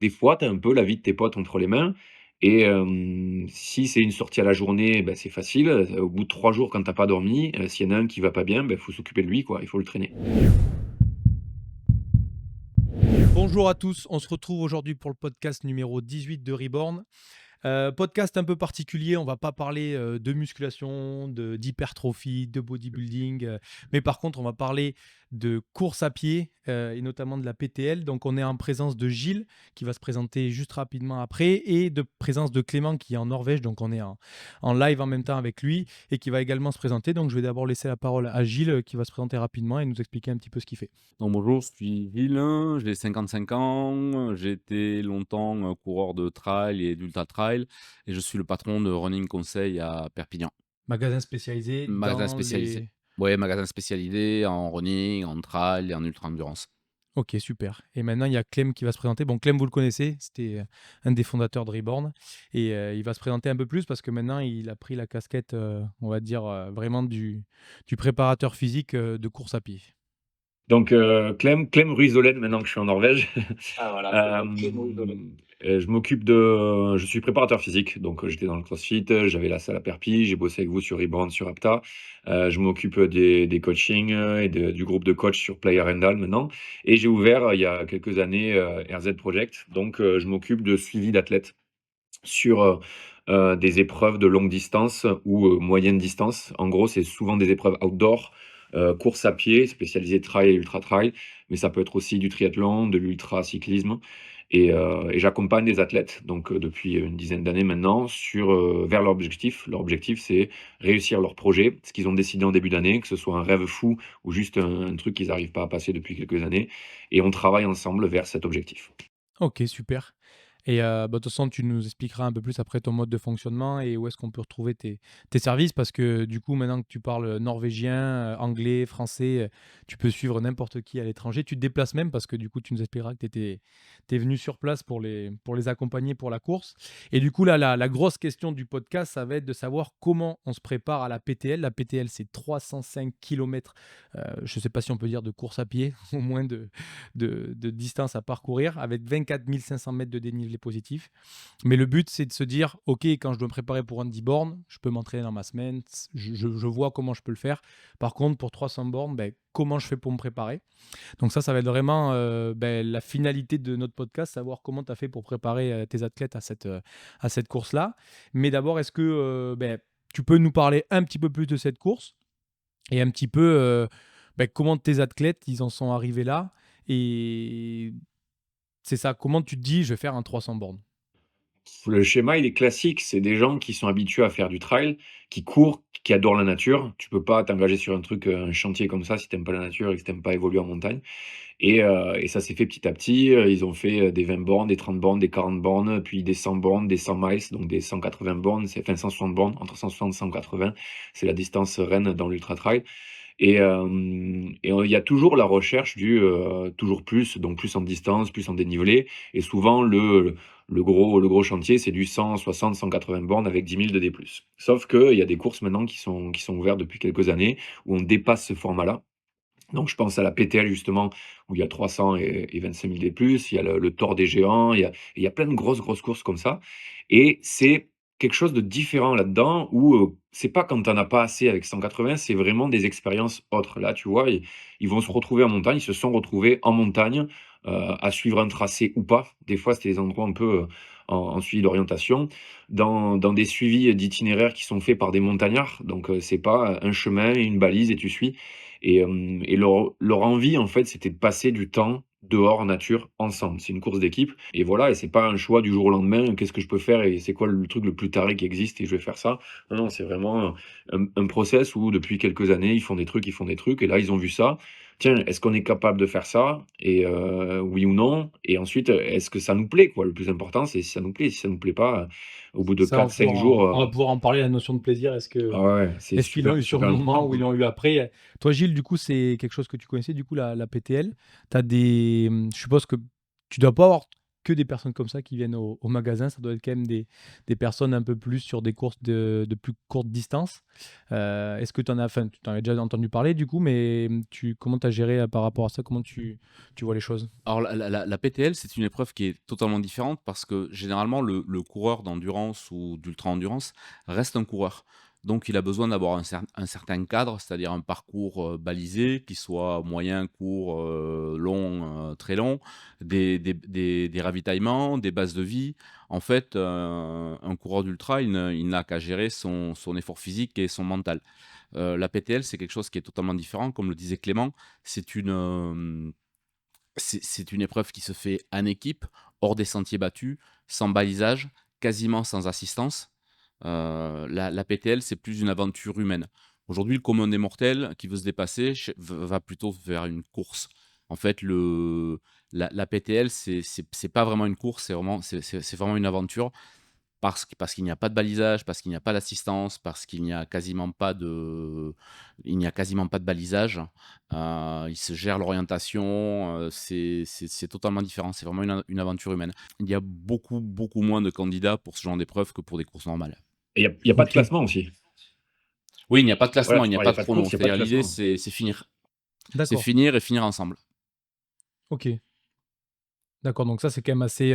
des fois, tu as un peu la vie de tes potes entre les mains et si c'est une sortie à la journée, bah, c'est facile, au bout de 3 jours quand tu as pas dormi, s'il y en a un qui va pas bien, bah, faut s'occuper de lui, quoi, il faut le traîner. Bonjour à tous, on se retrouve aujourd'hui pour le podcast numéro 18 de Reborn. Podcast un peu particulier, on va pas parler de musculation, d'hypertrophie, de bodybuilding, mais par contre on va parler de course à pied et notamment de la PTL. Donc on est en présence de Gilles qui va se présenter juste rapidement après et de présence de Clément qui est en Norvège, donc on est en live en même temps avec lui et qui va également se présenter. Donc je vais d'abord laisser la parole à Gilles qui va se présenter rapidement et nous expliquer un petit peu ce qu'il fait. Donc bonjour, je suis Gilles, j'ai 55 ans, j'ai été longtemps coureur de trail et d'ultra trail et je suis le patron de Running Conseil à Perpignan. Magasin spécialisé Magasin dans spécialisé. les... Ouais, magasin spécialisé en running, en trail et en ultra endurance. Ok, super. Et maintenant, il y a Clem qui va se présenter. Bon, Clem, vous le connaissez, c'était un des fondateurs de Reborn. Et il va se présenter un peu plus parce que maintenant, il a pris la casquette, on va dire, vraiment du préparateur physique de course à pied. Donc Clem Ruizolen maintenant que je suis en Norvège. Ah voilà, c'est moi, Clément Rigolet. Hem, je suis préparateur physique, donc j'étais dans le CrossFit, j'avais la salle à Perpi, j'ai bossé avec vous sur Reborn, sur Apta. Je m'occupe des coachings, et du groupe de coach sur Playa Rendal maintenant et j'ai ouvert, il y a quelques années, RZ Project. Donc je m'occupe de suivi d'athlètes sur, des épreuves de longue distance ou, moyenne distance. En gros, c'est souvent des épreuves outdoor, course à pied, spécialisée trail et ultra trail, mais ça peut être aussi du triathlon, de l'ultra cyclisme et j'accompagne des athlètes donc, depuis une dizaine d'années maintenant sur, vers leur objectif. Leur objectif, c'est réussir leur projet, ce qu'ils ont décidé en début d'année, que ce soit un rêve fou ou juste un truc qu'ils n'arrivent pas à passer depuis quelques années et on travaille ensemble vers cet objectif. Ok, super. Et bah, de toute façon, tu nous expliqueras un peu plus après ton mode de fonctionnement et où est-ce qu'on peut retrouver tes services parce que du coup, maintenant que tu parles norvégien, anglais, français, tu peux suivre n'importe qui à l'étranger. Tu te déplaces même parce que du coup, tu nous expliqueras que tu es venu sur place pour les accompagner pour la course. Et du coup, là, la grosse question du podcast, ça va être de savoir comment on se prépare à la PTL. La PTL, c'est 305 km, je ne sais pas si on peut dire de course à pied, au moins de distance à parcourir avec 24 500 mètres de dénivelé positif. Mais le but, c'est de se dire, OK, quand je dois me préparer pour un 10 bornes, je peux m'entraîner dans ma semaine, je vois comment je peux le faire. Par contre, pour 300 bornes, ben, comment je fais pour me préparer? Donc ça va être vraiment ben, la finalité de notre podcast, savoir comment tu as fait pour préparer tes athlètes à cette course-là. Mais d'abord, est-ce que ben, tu peux nous parler un petit peu plus de cette course et un petit peu ben, comment tes athlètes, ils en sont arrivés là et c'est ça, comment tu te dis: «Je vais faire un 300 bornes»? Le schéma, il est classique. C'est des gens qui sont habitués à faire du trail, qui courent, qui adorent la nature. Tu peux pas t'engager sur un truc, un chantier comme ça si tu aimes pas la nature et que tu aimes pas évoluer en montagne et ça s'est fait petit à petit. Ils ont fait, des 20 bornes, des 30 bornes, des 40 bornes, puis des 100 bornes, des 100 miles, donc des 180 bornes, c'est enfin 160 bornes, entre 160 et 180. C'est la distance reine dans l'ultra trail il y a toujours la recherche du, toujours plus, donc plus en distance, plus en dénivelé et souvent le gros chantier, c'est du 160-180 bornes avec 10 000 de D+. Sauf qu'il y a des courses maintenant qui sont ouvertes depuis quelques années, où on dépasse ce format-là. Donc je pense à la PTL justement, où il y a 300 et 25 000 D+, il y a le Tour des Géants, il y a plein de grosses, grosses courses comme ça et c'est quelque chose de différent là-dedans où, c'est pas quand tu en as pas assez avec 180, c'est vraiment des expériences autres. Là, tu vois, ils vont se retrouver en montagne, ils se sont retrouvés en montagne, à suivre un tracé ou pas. Des fois, c'était des endroits un peu, en suivi d'orientation, dans des suivis d'itinéraires qui sont faits par des montagnards. Donc, c'est pas un chemin et une balise et tu suis et leur envie, en fait, c'était de passer du temps dehors en nature ensemble. C'est une course d'équipe et voilà et c'est pas un choix du jour au lendemain: «Qu'est-ce que je peux faire et c'est quoi le truc le plus taré qui existe et je vais faire ça». Non, non, c'est vraiment un process où depuis quelques années, ils font des trucs et là, ils ont vu ça. Tiens, est-ce qu'on est capable de faire ça? Et oui ou non? Et ensuite, est-ce que ça nous plaît, quoi? Le plus important, c'est si ça nous plaît. Si ça nous plaît pas, au bout de Ça, 4-5 jours, on va pouvoir en parler, la notion de plaisir. ah ouais, ouais, c'est Est-ce qu'ils l'ont super, eu sur le super moment important, ou ils quoi. l'ont eu après? Toi, Gilles, du coup, c'est quelque chose que tu connaissais, du coup, la PTL. Je suppose que tu dois pas avoir que des personnes comme ça qui viennent au magasin. Ça doit être quand même des personnes un peu plus sur des courses de plus courte distance. Est-ce que tu en as, enfin, tu en as déjà entendu parler du coup, mais comment tu as géré par rapport à ça? Comment tu vois les choses? Alors la PTL, c'est une épreuve qui est totalement différente parce que généralement le coureur d'endurance ou d'ultra-endurance reste un coureur. Donc il a besoin d'avoir un certain cadre, c'est-à-dire un parcours, balisé qui soit moyen, court, long, très long, des ravitaillements, des bases de vie. En fait, un coureur d'ultra, il n'a qu'à gérer son effort physique et son mental. La PTL, c'est quelque chose qui est totalement différent. Comme le disait Clément, c'est c'est une épreuve qui se fait en équipe, hors des sentiers battus, sans balisage, quasiment sans assistance. La PTL, c'est plus une aventure humaine. Aujourd'hui, le commun des mortels qui veut se dépasser va plutôt vers une course. En fait, la PTL, c'est pas vraiment une course, c'est vraiment une aventure. Parce qu'il n'y a pas de balisage, parce qu'il n'y a pas d'assistance, parce qu'il n'y a quasiment pas de il n'y a quasiment pas de balisage. Ils se gèrent l'orientation, c'est totalement différent. C'est vraiment une aventure humaine. Il y a beaucoup, beaucoup moins de candidats pour ce genre d'épreuve que pour des courses normales. Et il y a pas de OK, classement aussi. Oui, il n'y a pas de Voilà, classement, il tu n'y a parles, il y pas a de pas de chrono. course, il y a pas de C'est-à-dire l'idée, classement. c'est finir. C'est d'accord. finir et finir ensemble. OK. D'accord, donc ça, c'est quand même assez,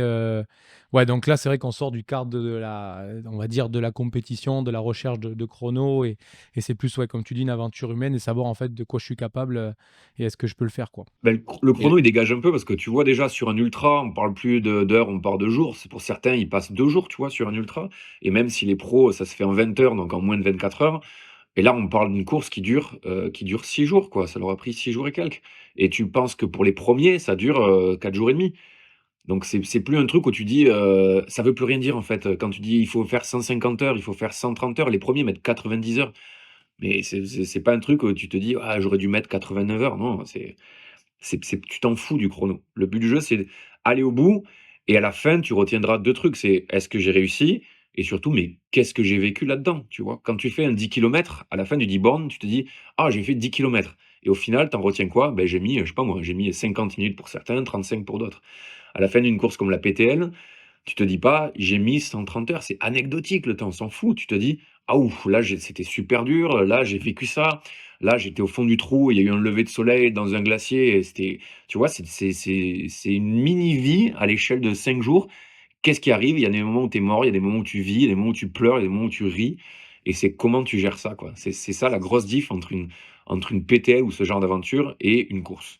ouais, donc là, c'est vrai qu'on sort du cadre de la on va dire, de la compétition, de la recherche de chrono et c'est plus, ouais, comme tu dis, une aventure humaine et savoir, en fait, de quoi je suis capable, et est-ce que je peux le faire, quoi? Ben, le Et chrono, il dégage un peu parce que tu vois déjà sur un ultra, on parle plus d'heures, on parle de jours. C'est pour certains, ils passent 2 jours, tu vois, sur un ultra. Et même si les pros, ça se fait en 20 heures, donc en moins de 24 heures. Et là, on parle d'une course qui dure 6 jours, quoi. Ça leur a pris 6 jours et quelques. Et tu penses que pour les premiers, ça dure 4 jours et demi. Donc c'est plus un truc où tu dis, ça veut plus rien dire en fait. Quand tu dis il faut faire 150 heures, il faut faire 130 heures, les premiers mettent 90 heures. Mais c'est pas un truc où tu te dis: «Ah, j'aurais dû mettre 89 heures». Non, tu t'en fous du chrono. Le but du jeu, c'est aller au bout et à la fin, tu retiendras 2 trucs, c'est: «Est-ce que j'ai réussi?» et surtout: «Mais qu'est-ce que j'ai vécu là-dedans?» tu vois? Quand tu fais un 10 kilomètres, à la fin du 10 bornes, tu te dis: «Ah, j'ai fait 10 kilomètres» et au final, tu en retiens quoi? Ben j'ai mis, je sais pas moi, j'ai mis 50 minutes pour certains, 35 pour d'autres. À la fin d'une course comme la PTL, tu te dis pas: «J'ai mis 130 heures», c'est anecdotique le temps, on s'en fout. Tu te dis: «Ah ouf, là c'était super dur, là j'ai vécu ça, là j'étais au fond du trou, il y a eu un lever de soleil dans un glacier et c'était». Tu vois? C'est une mini vie à l'échelle de 5 jours. Qu'est-ce qui arrive? Il y a des moments où tu es mort, il y a des moments où tu vis, il y a des moments où tu pleures, il y a des moments où tu ris et c'est comment tu gères ça, quoi. C'est ça la grosse diff entre une PTL ou ce genre d'aventure et une course.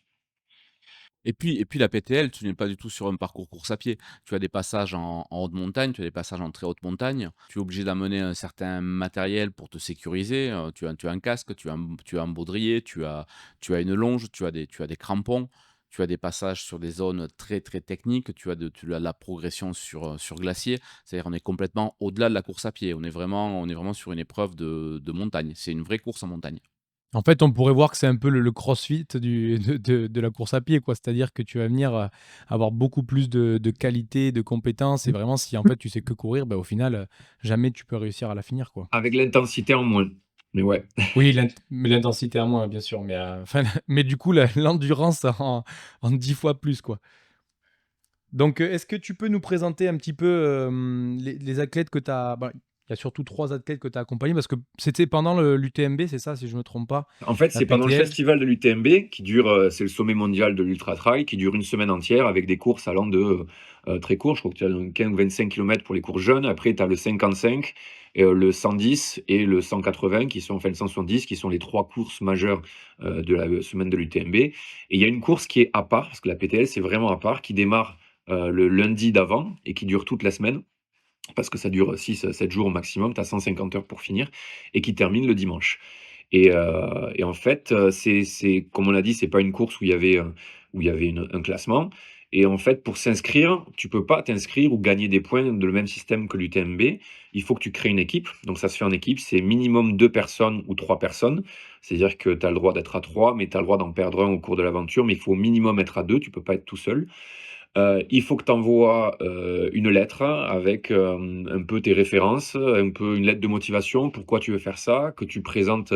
et puis la PTL, tu n'es pas du tout sur un parcours course à pied. Tu as des passages en haute montagne, tu as des passages en très haute montagne. Tu es obligé d'amener un certain matériel pour te sécuriser. Tu as un casque, tu as un baudrier, tu as une longe, tu as des crampons. Tu as des passages sur des zones très, très techniques. Tu as de la progression sur glacier. C'est-à-dire on est complètement au-delà de la course à pied. On est vraiment sur une épreuve de montagne. C'est une vraie course en montagne. En fait, on pourrait voir que c'est un peu le crossfit de la course à pied, quoi. C'est-à-dire que tu vas venir, avoir beaucoup plus de qualité, de compétences et vraiment si, en fait, tu sais que courir, bah, au final, jamais tu peux réussir à la finir, quoi. Avec l'intensité en moins. Mais ouais. Oui, mais l'intensité à moins, bien sûr, mais enfin, mais du coup, l'endurance en 10 fois plus, quoi. Donc, est-ce que tu peux nous présenter un petit peu, les athlètes que tu as il y a surtout 3 athlètes que tu as accompagnés parce que c'était pendant l'UTMB, c'est ça, si je ne me trompe pas? En fait, La c'est pendant le PTL? festival de l'UTMB qui dure, c'est le sommet mondial de l'ultra trail qui dure une semaine entière avec des courses allant de, très court, je crois que tu as 15 ou 25 kilomètres pour les courses jeunes. Après, tu as le 55 le 110 et le 180 qui sont enfin le 170 qui sont les 3 courses majeures, de la, semaine de l'UTMB et il y a une course qui est à part, parce que la PTL, c'est vraiment à part, qui démarre, le lundi d'avant et qui dure toute la semaine parce que ça dure 6 à 7 jours au maximum, tu as 150 heures pour finir et qui termine le dimanche. Et en fait, c'est comme on l'a dit, c'est pas une course où il y avait un classement. Et en fait, pour s'inscrire, tu peux pas t'inscrire ou gagner des points de le même système que l'UTMB. Il faut que tu crées une équipe. Donc ça se fait en équipe, c'est minimum 2 personnes ou 3 personnes. C'est-à-dire que tu as le droit d'être à 3, mais tu as le droit d'en perdre un au cours de l'aventure, mais il faut au minimum être à 2, tu peux pas être tout seul. Il faut que tu envoies, une lettre avec, un peu tes références, un peu une lettre de motivation, pourquoi tu veux faire ça, que tu présentes,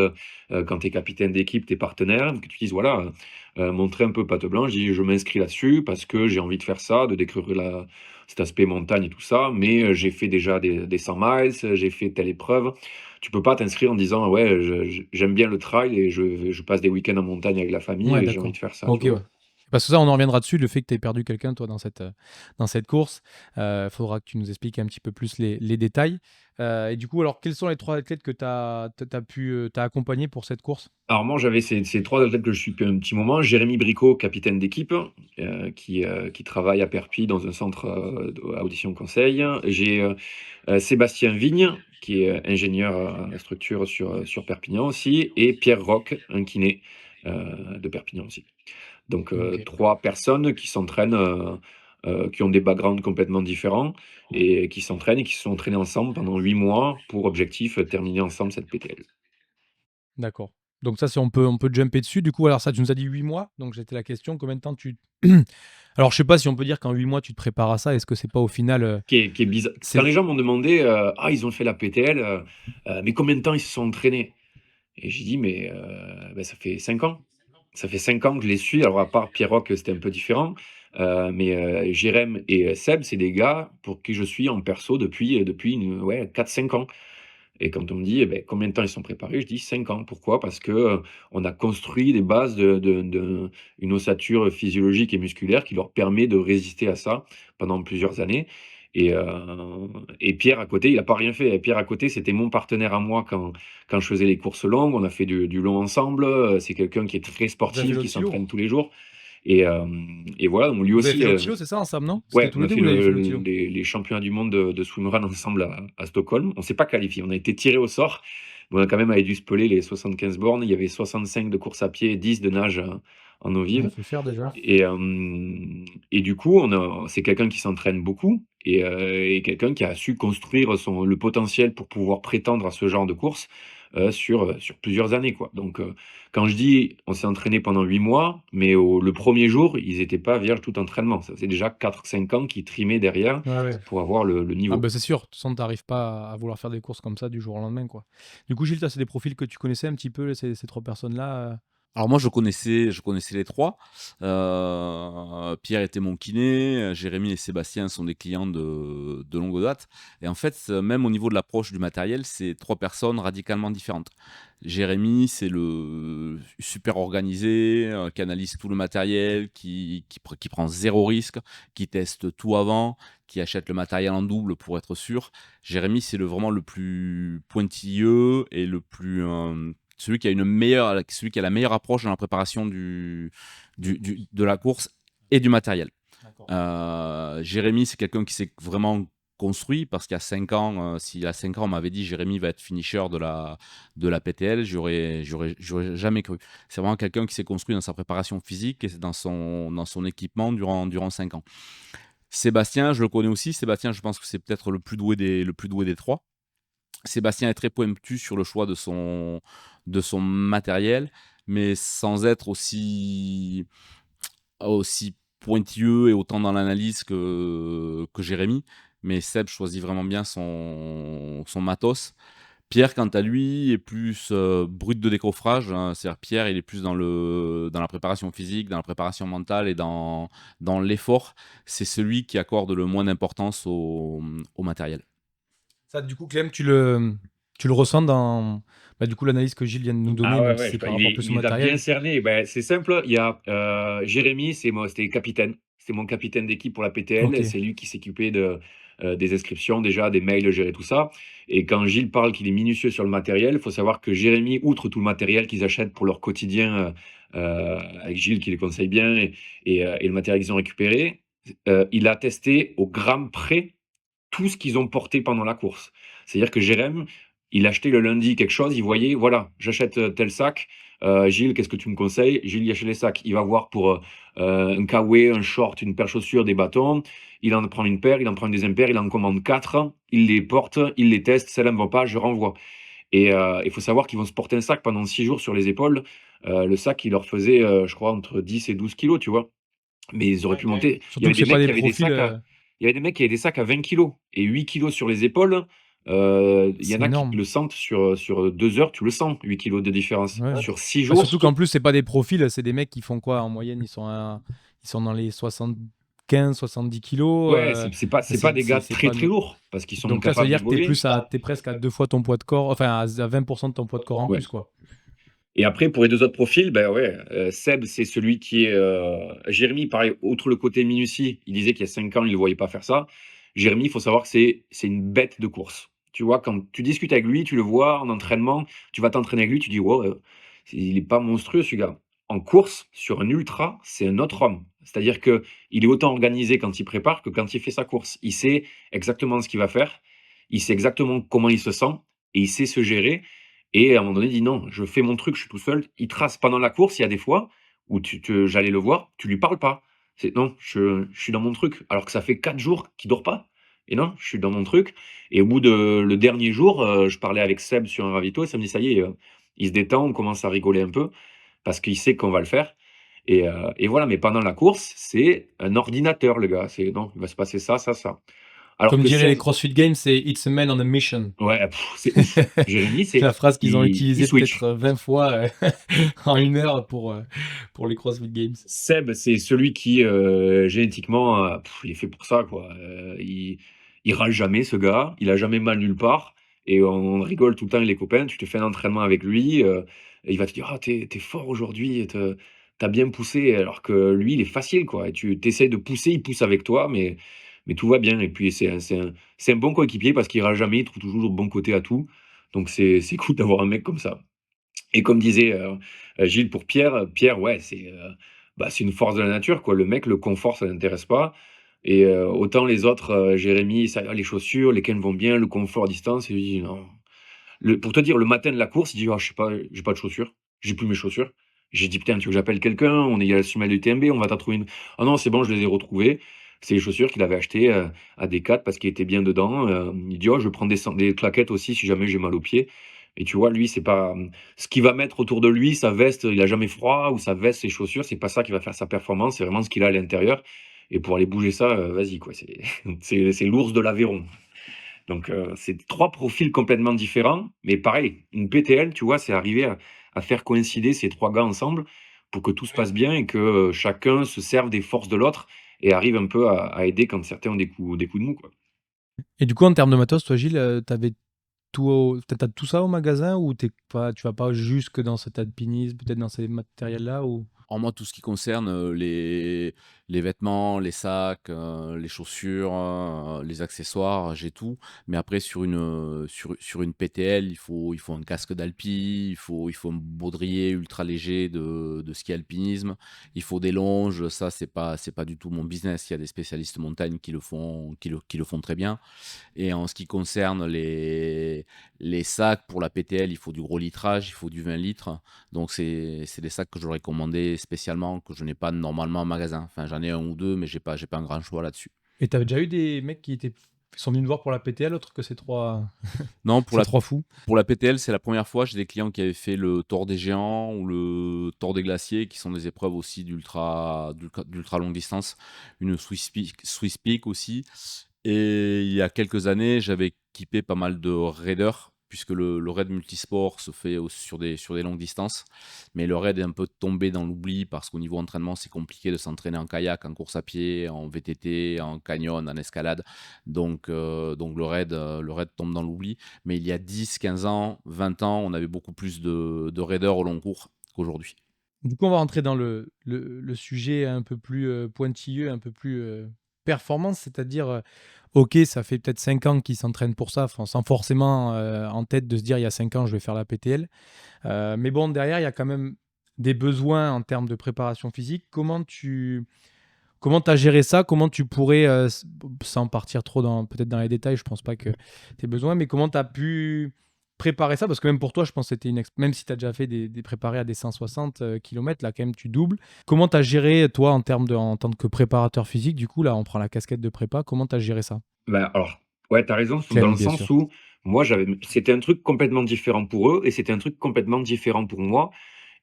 quand tu es capitaine d'équipe, tes partenaires, que tu dises voilà, montrer un peu patte blanche, je dis: «Je m'inscris là-dessus parce que j'ai envie de faire ça, de découvrir cet aspect montagne et tout ça, mais j'ai fait déjà des 100 miles, j'ai fait telle épreuve». Tu peux pas t'inscrire en disant: «Ouais, j'aime bien le trail et je passe des week-ends en montagne avec la famille Ouais, et j'ai envie de d'accord. faire ça», tu OK, vois? ouais. Parce que ça, on en reviendra dessus, le fait que tu aies perdu quelqu'un, toi, dans cette course. Faudra que tu nous expliques un petit peu plus les détails. Et du coup, alors, quels sont les 3 athlètes que tu as accompagnés pour cette course? Alors moi, j'avais ces 3 athlètes que je suis depuis un petit moment. Jérémy Bricot, capitaine d'équipe, qui travaille à Perpignan dans un centre, audition conseil. J'ai, Sébastien Vigne, qui est ingénieur, structure sur Perpignan aussi, et Pierre Roch, un kiné, de Perpignan aussi. Donc OK. 3 personnes qui s'entraînent, qui ont des backgrounds complètement différents et qui s'entraînent et qui se sont entraînés ensemble pendant 8 mois pour objectif, terminer ensemble cette PTL. D'accord. Donc ça, c'est on peut jumper dessus. Du coup, alors ça, tu nous as dit 8 mois, donc j'étais la question, combien de temps tu alors je sais pas si on peut dire qu'en 8 mois, tu te prépares à ça. Est-ce que c'est pas au final, Qui est bizarre. Quand c'est les gens m'ont demandé, «Ah, ils ont fait la PTL, mais combien de temps ils se sont entraînés?» Et j'ai dit: «Mais, bah, ça fait 5 ans. Ça fait 5 ans que je les suis». Alors à part Pierrock, c'était un peu différent, mais Jérém et Seb, c'est des gars pour qui je suis en perso depuis ouais, 4-5 ans. Et quand on me dit: «Eh beh, combien de temps ils sont préparés?» Je dis: 5 ans. Pourquoi? Parce que, on a construit des bases de une ossature physiologique et musculaire qui leur permet de résister à ça pendant plusieurs années. Et heu et Pierre à côté, il a pas rien fait. Pierre à côté, c'était mon partenaire à moi quand je faisais les courses longues. On a fait du long ensemble, c'est quelqu'un qui est très vous avez fait sportif, qui l'Otilo? s'entraîne tous les jours. Et voilà, donc lui Vous avez aussi, fait l'Otilo, c'est ça, ensemble, non? C'était ouais, tous on les a 2 fait vous l'avez fait l'Otilo? les championnats du monde de swimrun ensemble à Stockholm. On s'est pas qualifiés, on a été tirés au sort, mais on a quand même dû spoiler les 75 bornes. Il y avait 65 de course à pied, 10 de nage, en eau Ça vive. fait faire déjà. Et du coup, c'est quelqu'un qui s'entraîne beaucoup et quelqu'un qui a su construire le potentiel pour pouvoir prétendre à ce genre de course, sur plusieurs années, quoi. Donc, quand je dis: «On s'est entraîné pendant 8 mois», mais le premier jour, ils étaient pas vierges tout entraînement. Ça faisait déjà 4-5 ans qu'ils trimaient derrière Ouais, ouais. pour avoir le Ah niveau. bah, c'est sûr, de toute façon, tu pas à vouloir faire des courses comme ça du jour au lendemain, quoi. Du coup, Gilles, toi, c'est des profils que tu connaissais un petit peu, ces 3 personnes-là? Alors moi, je connaissais les 3. Pierre était mon kiné, Jérémy et Sébastien sont des clients de longue date et en fait, même au niveau de l'approche du matériel, c'est 3 personnes radicalement différentes. Jérémy, c'est le super organisé, qui analyse tout le matériel, qui prend 0 risque, qui teste tout avant, qui achète le matériel en double pour être sûr. Jérémy, c'est vraiment le plus pointilleux et le plus, celui qui a la meilleure approche dans la préparation de la course et du matériel. D'accord. Jérémy, c'est quelqu'un qui s'est vraiment construit parce qu'il y a 5 ans, s'il y a 5 ans, on m'avait dit: «Jérémy va être finisher de la PTL», j'aurais jamais cru. C'est vraiment quelqu'un qui s'est construit dans sa préparation physique et c'est dans son équipement durant 5 ans. Sébastien, je le connais aussi. Sébastien, je pense que c'est peut-être le plus doué des 3. Sébastien est très pointu sur le choix de son matériel, mais sans être aussi pointilleux et autant dans l'analyse que Jérémy. Mais Seb choisit vraiment bien son matos. Pierre, quant à lui, est plus brut de décoffrage, hein. C'est-à-dire Pierre, il est plus dans la préparation physique, dans la préparation mentale et dans l'effort. C'est celui qui accorde le moins d'importance au matériel. Ça, du coup, Clem, tu le ressens dans, bah, du coup, l'analyse que Gilles vient de nous donner, Ah ouais, même si ouais, c'est je crois par il rapport les plus il au les a bien matériel? cernés. Ben, c'est simple, il y a, Jérémy, c'était capitaine. C'était mon capitaine d'équipe pour la PTL. OK. C'est lui qui s'occupait des inscriptions déjà, des mails, gérer tout ça. Et quand Gilles parle qu'il est minutieux sur le matériel, il faut savoir que Jérémy, outre tout le matériel qu'ils achètent pour leur quotidien, avec Gilles qui les conseille bien et le matériel qu'ils ont récupéré, il a testé au gramme près tout ce qu'ils ont porté pendant la course. C'est-à-dire que Jérém, il achetait le lundi quelque chose, il voyait, voilà, j'achète tel sac. Gilles, qu'est-ce que tu me conseilles? Gilles, il achète les sacs. Il va voir pour un kawaii, un short, une paire de chaussures, des bâtons. Il en prend une paire, il en prend une deuxième paire, il en commande 4. Il les porte, il les teste. Celle-là ne va pas, je renvoie. Et il faut savoir qu'ils vont se porter un sac pendant 6 jours sur les épaules. Le sac, il leur faisait, je crois, entre 10 et 12 kilos, tu vois. Mais ils auraient pu monter. Il y Surtout avait que des c'est pas mecs des qui avaient des profils, sacs à il y avait des mecs qui avaient des sacs à 20 kilos et 8 kilos sur les épaules. Il y en c'est a qui énorme. le sentent sur 2 heures, tu le sens, 8 kilos de différence. Ouais. Sur 6 Bah, jours, surtout qu'en plus, c'est pas des profils, c'est des mecs qui font quoi en moyenne? Ils sont dans les 75-70 kilos. ouais, c'est pas des gars C'est très pas... très lourds parce qu'ils sont Donc là, ça veut capables dire que t'es d'évoluer. t'es presque à 2 fois ton poids de corps, enfin à 20% de ton poids de corps en Ouais. plus, quoi. Et après, pour les deux autres profils, ben ouais, Seb, c'est celui qui est. Jérémy, pareil, outre le côté minutie, il disait qu'il y a 5 ans, il ne voyait pas faire ça. Jérémy, il faut savoir que c'est une bête de course. Tu vois, quand tu discutes avec lui, tu le vois en entraînement, tu vas t'entraîner avec lui, tu dis, wow, il n'est pas monstrueux, ce gars. En course, sur un ultra, c'est un autre homme. C'est-à-dire que il est autant organisé quand il prépare que quand il fait sa course. Il sait exactement ce qu'il va faire, il sait exactement comment il se sent et il sait se gérer. Et à un moment donné, il dit non, je fais mon truc, je suis tout seul. Il trace pendant la course, il y a des fois où j'allais le voir, tu lui parles pas. C'est non, je suis dans mon truc. Alors que ça fait 4 jours qu'il dort pas. Et non, je suis dans mon truc. Et au bout de le dernier jour, je parlais avec Seb sur un ravito et ça me dit ça y est, il se détend, on commence à rigoler un peu parce qu'il sait qu'on va le faire. Et voilà, mais pendant la course, c'est un ordinateur, le gars. C'est non, il va se passer ça, ça, ça. Alors Comme que diraient les Seb, CrossFit Games, c'est It's a man on a mission. ouais, c'est ouf. Jérémy, C'est la phrase qu'ils ont il utilisée switch. peut-être 20 fois en 1 heure pour les CrossFit Games. Seb, c'est celui qui, génétiquement, il est fait pour ça, quoi. Il râle jamais, ce gars. Il a jamais mal nulle part. Et on rigole tout le temps avec les copains. Tu te fais un entraînement avec lui, et il va te dire: «Ah, t'es fort aujourd'hui, t'as bien poussé», alors que lui, il est facile, quoi. Et tu essaies de pousser, il pousse avec toi, mais tout va bien. Et puis, c'est un bon coéquipier parce qu'il râle jamais, il trouve toujours le bon côté à tout. Donc c'est cool d'avoir un mec comme ça. Et comme disait, Gilles pour Pierre, Pierre, ouais, c'est une force de la nature, quoi. Le mec, le confort, ça l'intéresse pas. Et autant les autres, Jérémy, ça les chaussures, lesquelles vont bien, le confort à distance, et lui dit: «Non». Pour te dire, le matin de la course, il dit: «Ah, je sais pas, j'ai pas de chaussures, j'ai plus mes chaussures». J'ai dit: «Putain, tu veux que j'appelle quelqu'un? Il y a la semelle du TMB, on va t'en trouver une». «Ah non, c'est bon, je les ai retrouvées». C'est les chaussures qu'il avait achetées, à Decathlon parce qu'il était bien dedans, il dit: «Oh, je prends des claquettes aussi si jamais j'ai mal aux pieds». Et tu vois, lui, c'est pas, ce qu'il va mettre autour de lui, sa veste, il a jamais froid, ou sa veste, ses chaussures, c'est pas ça qui va faire sa performance, c'est vraiment ce qu'il a à l'intérieur. Et pour aller bouger ça, vas-y, quoi, c'est c'est l'ours de l'Aveyron. Donc, c'est 3 profils complètement différents, mais pareil, une PTL, tu vois, c'est arriver à faire coïncider ces 3 gars ensemble pour que tout se passe bien et que, chacun se serve des forces de l'autre et arrive un peu à aider quand certains ont des coups de mou, quoi. Et du coup, en termes de matos, toi, Gilles, t'as tout ça au magasin ou tu vas pas jusque dans cet alpinisme, peut-être dans ces matériels-là ou... En moi, tout ce qui concerne les vêtements, les sacs, les chaussures, les accessoires, j'ai tout. Mais après, sur une PTL, il faut un casque d'alpi, il faut un baudrier ultra léger de ski alpinisme, il faut des longes. Ça, c'est pas du tout mon business. Il y a des spécialistes montagne qui le font très bien. Et en ce qui concerne les sacs pour la PTL, il faut du gros litrage, il faut du 20 litres. Donc c'est des sacs que j'aurais commandés spécialement, que je n'ai pas normalement en magasin. Enfin, j'en ai un ou deux, mais j'ai pas un grand choix là-dessus. Et t'avais déjà eu des mecs qui sont venus me voir pour la PTL, autre que ces trois, Non, pour ces la, trois fous? pour la PTL, c'est la première fois. J'ai des clients qui avaient fait le Tour des Géants ou le Tour des Glaciers, qui sont des épreuves aussi d'ultra longue distance. Une Swiss Peak aussi. Et il y a quelques années, j'avais équipé pas mal de raiders, puisque le raid multisport se fait sur des longues distances. Mais le raid est un peu tombé dans l'oubli parce qu'au niveau entraînement, c'est compliqué de s'entraîner en kayak, en course à pied, en VTT, en canyon, en escalade. Donc le raid tombe dans l'oubli. Mais il y a 10, 15 ans, 20 ans, on avait beaucoup plus de raiders au long cours qu'aujourd'hui. Du coup, on va rentrer dans le sujet un peu plus pointilleux, un peu plus performance, c'est-à-dire, ok, ça fait peut-être 5 ans qu'ils s'entraînent pour ça, sans forcément en tête de se dire il y a 5 ans, je vais faire la PTL. Mais bon, derrière, il y a quand même des besoins en termes de préparation physique. Comment tu as géré ça? Comment tu pourrais, sans partir trop peut-être dans les détails, je pense pas que tu aies besoin, mais comment tu as pu préparer ça? Parce que même pour toi, je pense que c'était même si tu as déjà fait des préparés à des 160 km, là, quand même, tu doubles. Comment tu as géré, toi, en tant que préparateur physique? Du coup, là, on prend la casquette de prépa. Comment tu as géré ça? Bah, alors, ouais, tu as raison, dans Clem, le bien sens sûr. où moi, c'était un truc complètement différent pour eux et c'était un truc complètement différent pour moi.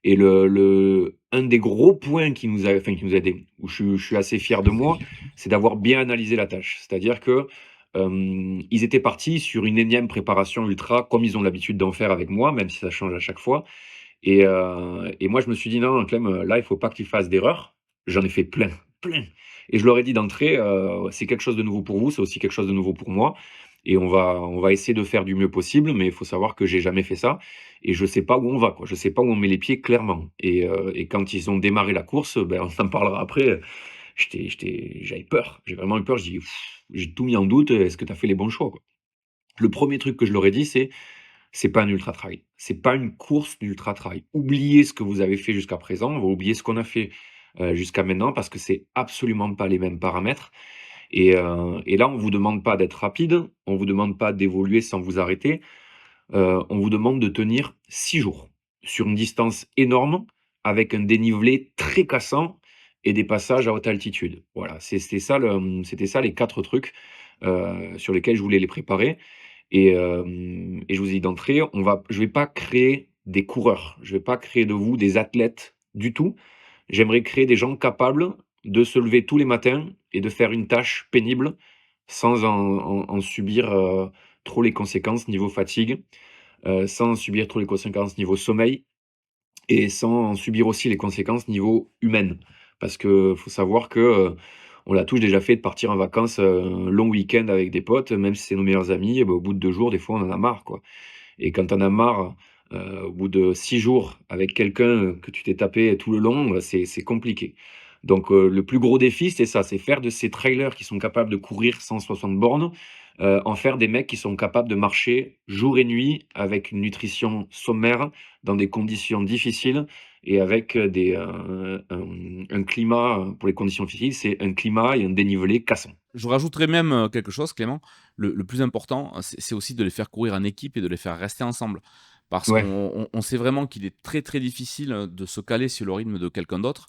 Et un des gros points qui nous a aidés, où je suis assez fier de moi, c'est d'avoir bien analysé la tâche. C'est-à-dire que ils étaient partis sur une énième préparation ultra, comme ils ont l'habitude d'en faire avec moi, même si ça change à chaque fois. Et moi, je me suis dit: «Non, Clem, là, il faut pas que tu fasses d'erreur». J'en ai fait plein, plein. Et je leur ai dit d'entrée, «C'est quelque chose de nouveau pour vous, c'est aussi quelque chose de nouveau pour moi et on va essayer de faire du mieux possible, mais il faut savoir que j'ai jamais fait ça et je sais pas où on va, quoi. Je sais pas où on met les pieds clairement». Et quand ils ont démarré la course, ben, on en parlera après, j'avais peur. J'ai vraiment eu peur. Je dis: «J'ai tout mis en doute, est-ce que tu as fait les bons choix, quoi?» Le premier truc que je leur ai dit, c'est pas un ultra trail. C'est pas une course d'ultra trail. Oubliez ce que vous avez fait jusqu'à présent. On va oublier ce qu'on a fait jusqu'à maintenant parce que c'est absolument pas les mêmes paramètres. Et là, on vous demande pas d'être rapide. On vous demande pas d'évoluer sans vous arrêter. On vous demande de tenir 6 jours sur une distance énorme avec un dénivelé très cassant et des passages à haute altitude. Voilà, c'était ça les 4 trucs sur lesquels je voulais les préparer. Et je vous ai dit d'entrée, je vais pas créer des coureurs, je vais pas créer de vous des athlètes du tout. J'aimerais créer des gens capables de se lever tous les matins et de faire une tâche pénible sans en subir, trop les conséquences niveau fatigue, sans subir trop les conséquences niveau sommeil et sans en subir aussi les conséquences niveau humaine. Parce que faut savoir que, on l'a tous déjà fait de partir en vacances, un long week-end avec des potes, même si c'est nos meilleurs amis, et bah, au bout de 2 jours, des fois, on en a marre, quoi. Et quand on a marre, au bout de 6 jours avec quelqu'un, que tu t'es tapé tout le long, c'est compliqué. Donc le plus gros défi, c'est ça, c'est faire de ces trailers qui sont capables de courir 160 bornes, en faire des mecs qui sont capables de marcher jour et nuit avec une nutrition sommaire, dans des conditions difficiles et avec, un climat, pour les conditions difficiles, c'est un climat et un dénivelé cassant. Je rajouterais même, quelque chose Clément, le plus important, c'est aussi de les faire courir en équipe et de les faire rester ensemble. Parce Ouais. qu'on sait vraiment qu'il est très, très difficile, de se caler sur le rythme de quelqu'un d'autre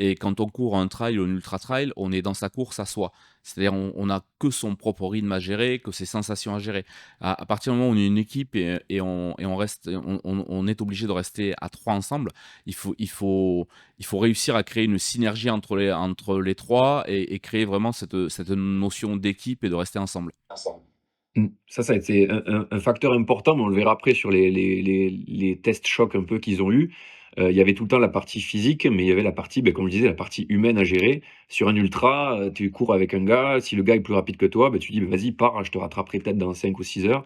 et quand on court un trail ou un ultra trail, on est dans sa course à soi. C'est-à-dire on n'a que son propre rythme à gérer, que ses sensations à gérer. À partir du moment où on est une équipe et on reste on est obligé de rester à 3 ensemble, il faut il faut il faut réussir à créer une synergie entre les 3 et créer vraiment cette notion d'équipe et de rester ensemble. Ça a été un facteur important, mais on le verra après sur les tests chocs un peu qu'ils ont eu. Il y avait tout le temps la partie physique, mais il y avait la partie, comme je disais, la partie humaine à gérer. Sur un ultra, tu cours avec un gars, si le gars est plus rapide que toi, tu dis: «Vas-y, pars, je te rattraperai peut-être dans 5 ou 6 heures».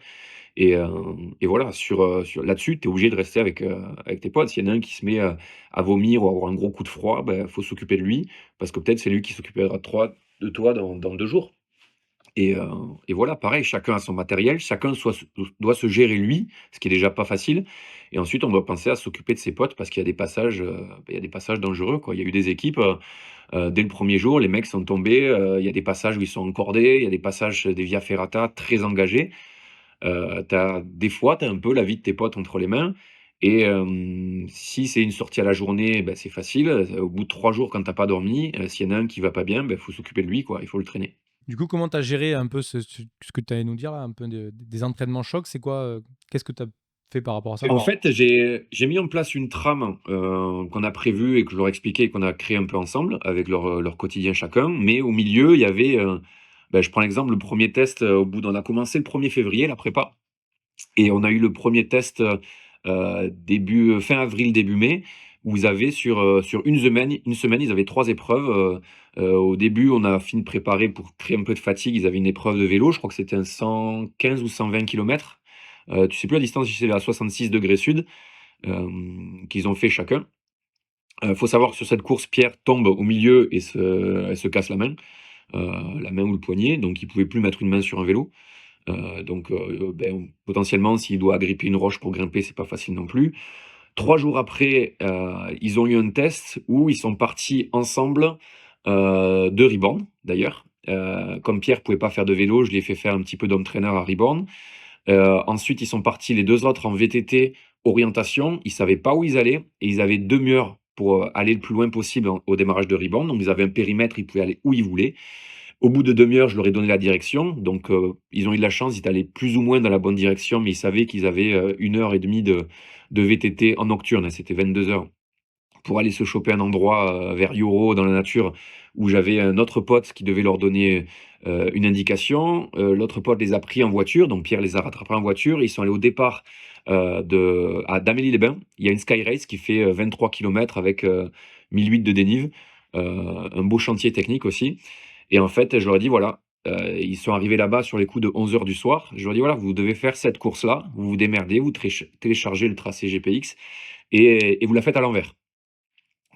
Et voilà, là-dessus, tu es obligé de rester avec tes potes. S'il y en a un qui se met à vomir ou à avoir un gros coup de froid, faut s'occuper de lui, parce que peut-être c'est lui qui s'occupera de toi dans 2 jours. Et heu et voilà, pareil, chacun a son matériel, chacun doit se gérer lui, ce qui est déjà pas facile. Et ensuite, on doit penser à s'occuper de ses potes parce qu'il y a des passages, il y a des passages dangereux, quoi. Il y a eu des équipes, dès le premier jour, les mecs sont tombés, il y a des passages où ils sont encordés, il y a des passages, des via ferrata très engagés. Des fois, tu as un peu la vie de tes potes entre les mains. Si c'est une sortie à la journée, c'est facile, au bout de 3 jours quand tu as pas dormi, s'il y en a un qui va pas bien, faut s'occuper de lui, quoi, il faut le traîner. Du coup, comment tu as géré un peu ce que tu allais nous dire là, un peu des entraînements chocs? C'est quoi, qu'est-ce que tu as fait par rapport à ça? En fait, j'ai mis en place une trame, qu'on a prévue et que je leur ai expliqué et qu'on a créé un peu ensemble avec leur quotidien chacun. Mais au milieu, il y avait, je prends l'exemple, le premier test, on a commencé le 1er février la prépa et on a eu le premier test, fin avril, début mai, où ils avaient sur une semaine, ils avaient 3 épreuves. Au début, on a fini de préparer pour créer un peu de fatigue, ils avaient une épreuve de vélo, je crois que c'était un 115 ou 120 kilomètres. Tu sais plus la distance, si c'est à 66° sud, qu'ils ont fait chacun. Faut savoir que sur cette course, Pierre tombe au milieu et elle se casse la main ou le poignet, donc il pouvait plus mettre une main sur un vélo. Potentiellement, s'il doit agripper une roche pour grimper, c'est pas facile non plus. 3 jours après, ils ont eu un test où ils sont partis ensemble, de Riborn d'ailleurs. Comme Pierre pouvait pas faire de vélo, je lui ai fait faire un petit peu d'home trainer à Riborn. Ensuite, ils sont partis les 2 autres en VTT orientation. Ils savaient pas où ils allaient et ils avaient 1/2 heure pour, aller le plus loin possible au démarrage de Riborn. Donc ils avaient un périmètre, ils pouvaient aller où ils voulaient. Au bout de 1/2 heure, je leur ai donné la direction. Donc ils ont eu de la chance, ils étaient allés plus ou moins dans la bonne direction, mais ils savaient qu'ils avaient, 1 heure et demie de VTT en nocturne, hein, c'était 22 heures. pour aller se choper un endroit vers Yoro dans la nature où j'avais un autre pote qui devait leur donner une indication. L'autre pote les a pris en voiture, donc Pierre les a rattrapés en voiture. Ils sont allés au départ d'Amélie-les-Bains. Il y a une Sky Race qui fait 23 km avec 1008 de dénive, un beau chantier technique aussi. Et en fait, je leur ai dit voilà, ils sont arrivés là-bas sur les coups de 11 h du soir. Je leur ai dit voilà, vous devez faire cette course-là, vous vous démerdez, vous téléchargez le tracé GPX et vous la faites à l'envers.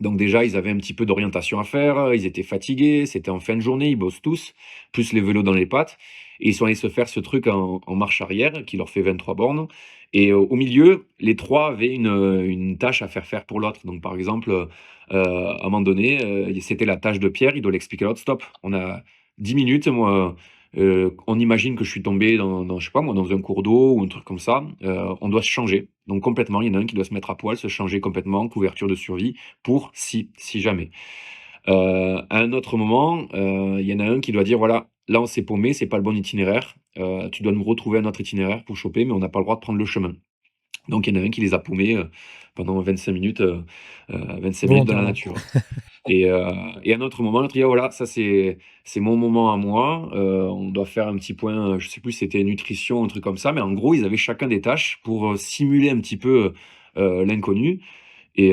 Donc déjà, ils avaient un petit peu d'orientation à faire, ils étaient fatigués, c'était en fin de journée, ils bossent tous, plus les vélos dans les pattes, et ils sont allés se faire ce truc en marche arrière qui leur fait 23 bornes. Et au milieu, les trois avaient une tâche à faire pour l'autre. Donc par exemple, à un moment donné, c'était la tâche de Pierre, il doit l'expliquer à l'autre, stop, on a 10 minutes, moi, on imagine que je suis tombé je sais pas moi, dans un cours d'eau ou un truc comme ça, on doit se changer. Donc complètement, il y en a un qui doit se mettre à poil, se changer complètement, couverture de survie, pour si jamais. À un autre moment, il y en a un qui doit dire voilà, là on s'est paumé, c'est pas le bon itinéraire, tu dois nous retrouver un autre itinéraire pour choper, mais on n'a pas le droit de prendre le chemin. Donc il y en a un qui les a paumés pendant 25 minutes, 25 minutes dans la Volontairement. nature. Et à un autre moment, l'autre dit: «Ah voilà, ça c'est mon moment à moi, on doit faire un petit point», je sais plus si c'était nutrition, un truc comme ça, mais en gros, ils avaient chacun des tâches pour, simuler un petit peu, l'inconnu et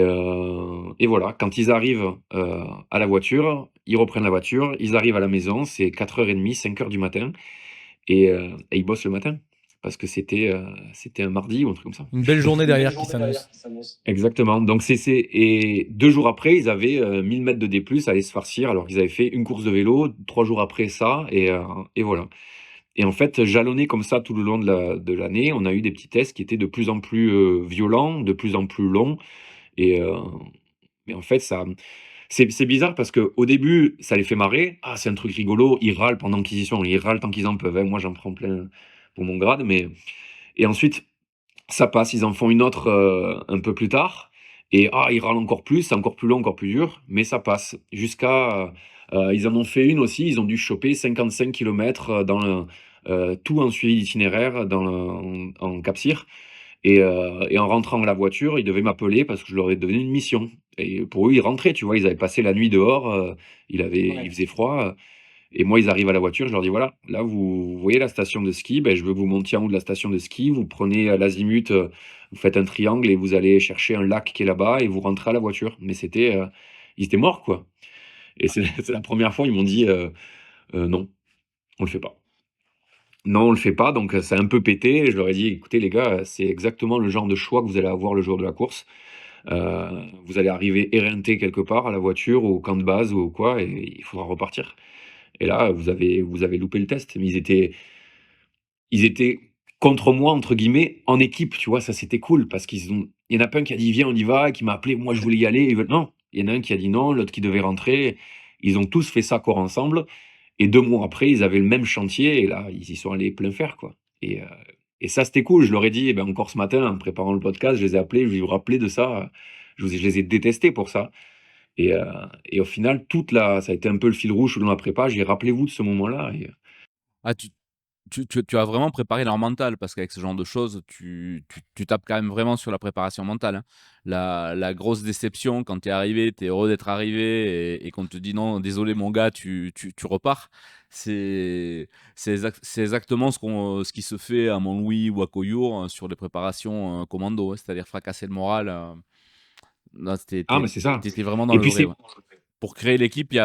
voilà. Quand ils arrivent, à la voiture, ils reprennent la voiture, ils arrivent à la maison, c'est 4h30, 5h du matin et ils bossent le matin parce que c'était un mardi ou un truc comme ça. Une belle journée derrière qui s'annonce. Exactement. Donc et 2 jours après, ils avaient, 1000 mètres de D+ à aller se farcir alors qu'ils avaient fait une course de vélo, 3 jours après ça et voilà. Et en fait, jalonné comme ça tout le long de l'année, on a eu des petits tests qui étaient de plus en plus, violents, de plus en plus longs et en fait c'est bizarre parce qu'au début, ça les fait marrer. «Ah, c'est un truc rigolo», ils râlent pendant qu'ils y sont, ils râlent tant qu'ils en peuvent, hein. Moi, j'en prends plein pour mon grade, mais et ensuite ça passe, ils en font une autre, un peu plus tard et ils râlent encore plus, c'est encore plus long, encore plus dur, mais ça passe. Jusqu'à, ils en ont fait une aussi, ils ont dû choper 55 kilomètres, dans tout en suivi d'itinéraire en Cap-Cyr et en rentrant à la voiture, ils devaient m'appeler parce que je leur ai donné une mission et pour eux, ils rentraient, tu vois? Ils avaient passé la nuit dehors, il faisait froid, et moi, ils arrivent à la voiture, je leur dis: «Voilà, là, vous voyez la station de ski, ben, je veux que vous montiez en haut de la station de ski, vous prenez à l'azimut, vous faites un triangle et vous allez chercher un lac qui est là-bas et vous rentrez à la voiture». Mais ils étaient morts, quoi et c'est c'est la première fois, ils m'ont dit: «Non, on le fait pas». Non, on le fait pas, donc ça a un peu pété. Je leur ai dit: «Écoutez les gars, c'est exactement le genre de choix que vous allez avoir le jour de la course. Vous allez arriver éreintés quelque part à la voiture ou au camp de base ou quoi et il faudra repartir». Et là, vous avez loupé le test. Mais ils étaient «contre moi» entre guillemets, en équipe, tu vois? Ça, c'était cool parce il y en a pas un qui a dit: «Viens, on y va», qui m'a appelé. Moi, je voulais y aller. Non, il y en a un qui a dit non, l'autre qui devait rentrer. Ils ont tous fait ça corps ensemble et 2 mois après, ils avaient le même chantier et là, ils y sont allés plein fer, quoi et ça, c'était cool. Je leur ai dit, eh ben, encore ce matin, en préparant le podcast, je les ai appelés, je vais vous rappeler de ça. Je les ai détestés pour ça et heu et au final, ça a été un peu le fil rouge dans la prépa. J'ai dit: «Rappelez-vous de ce moment-là» et Ah, tu as vraiment préparé leur mental parce qu'avec ce genre de choses, tu tapes quand même vraiment sur la préparation mentale, hein. La grosse déception quand tu es arrivé, tu es heureux d'être arrivé et qu'on te dit: «Non, désolé mon gars, tu repars». C'est exactement ce qui se fait à Montlouis ou à Collioure, sur les préparations, commando, hein, c'est-à-dire fracasser le moral, là, ah, mais c'est ça tu étais vraiment dans et le puis vrai, ouais. Pour fédérer l'équipe, il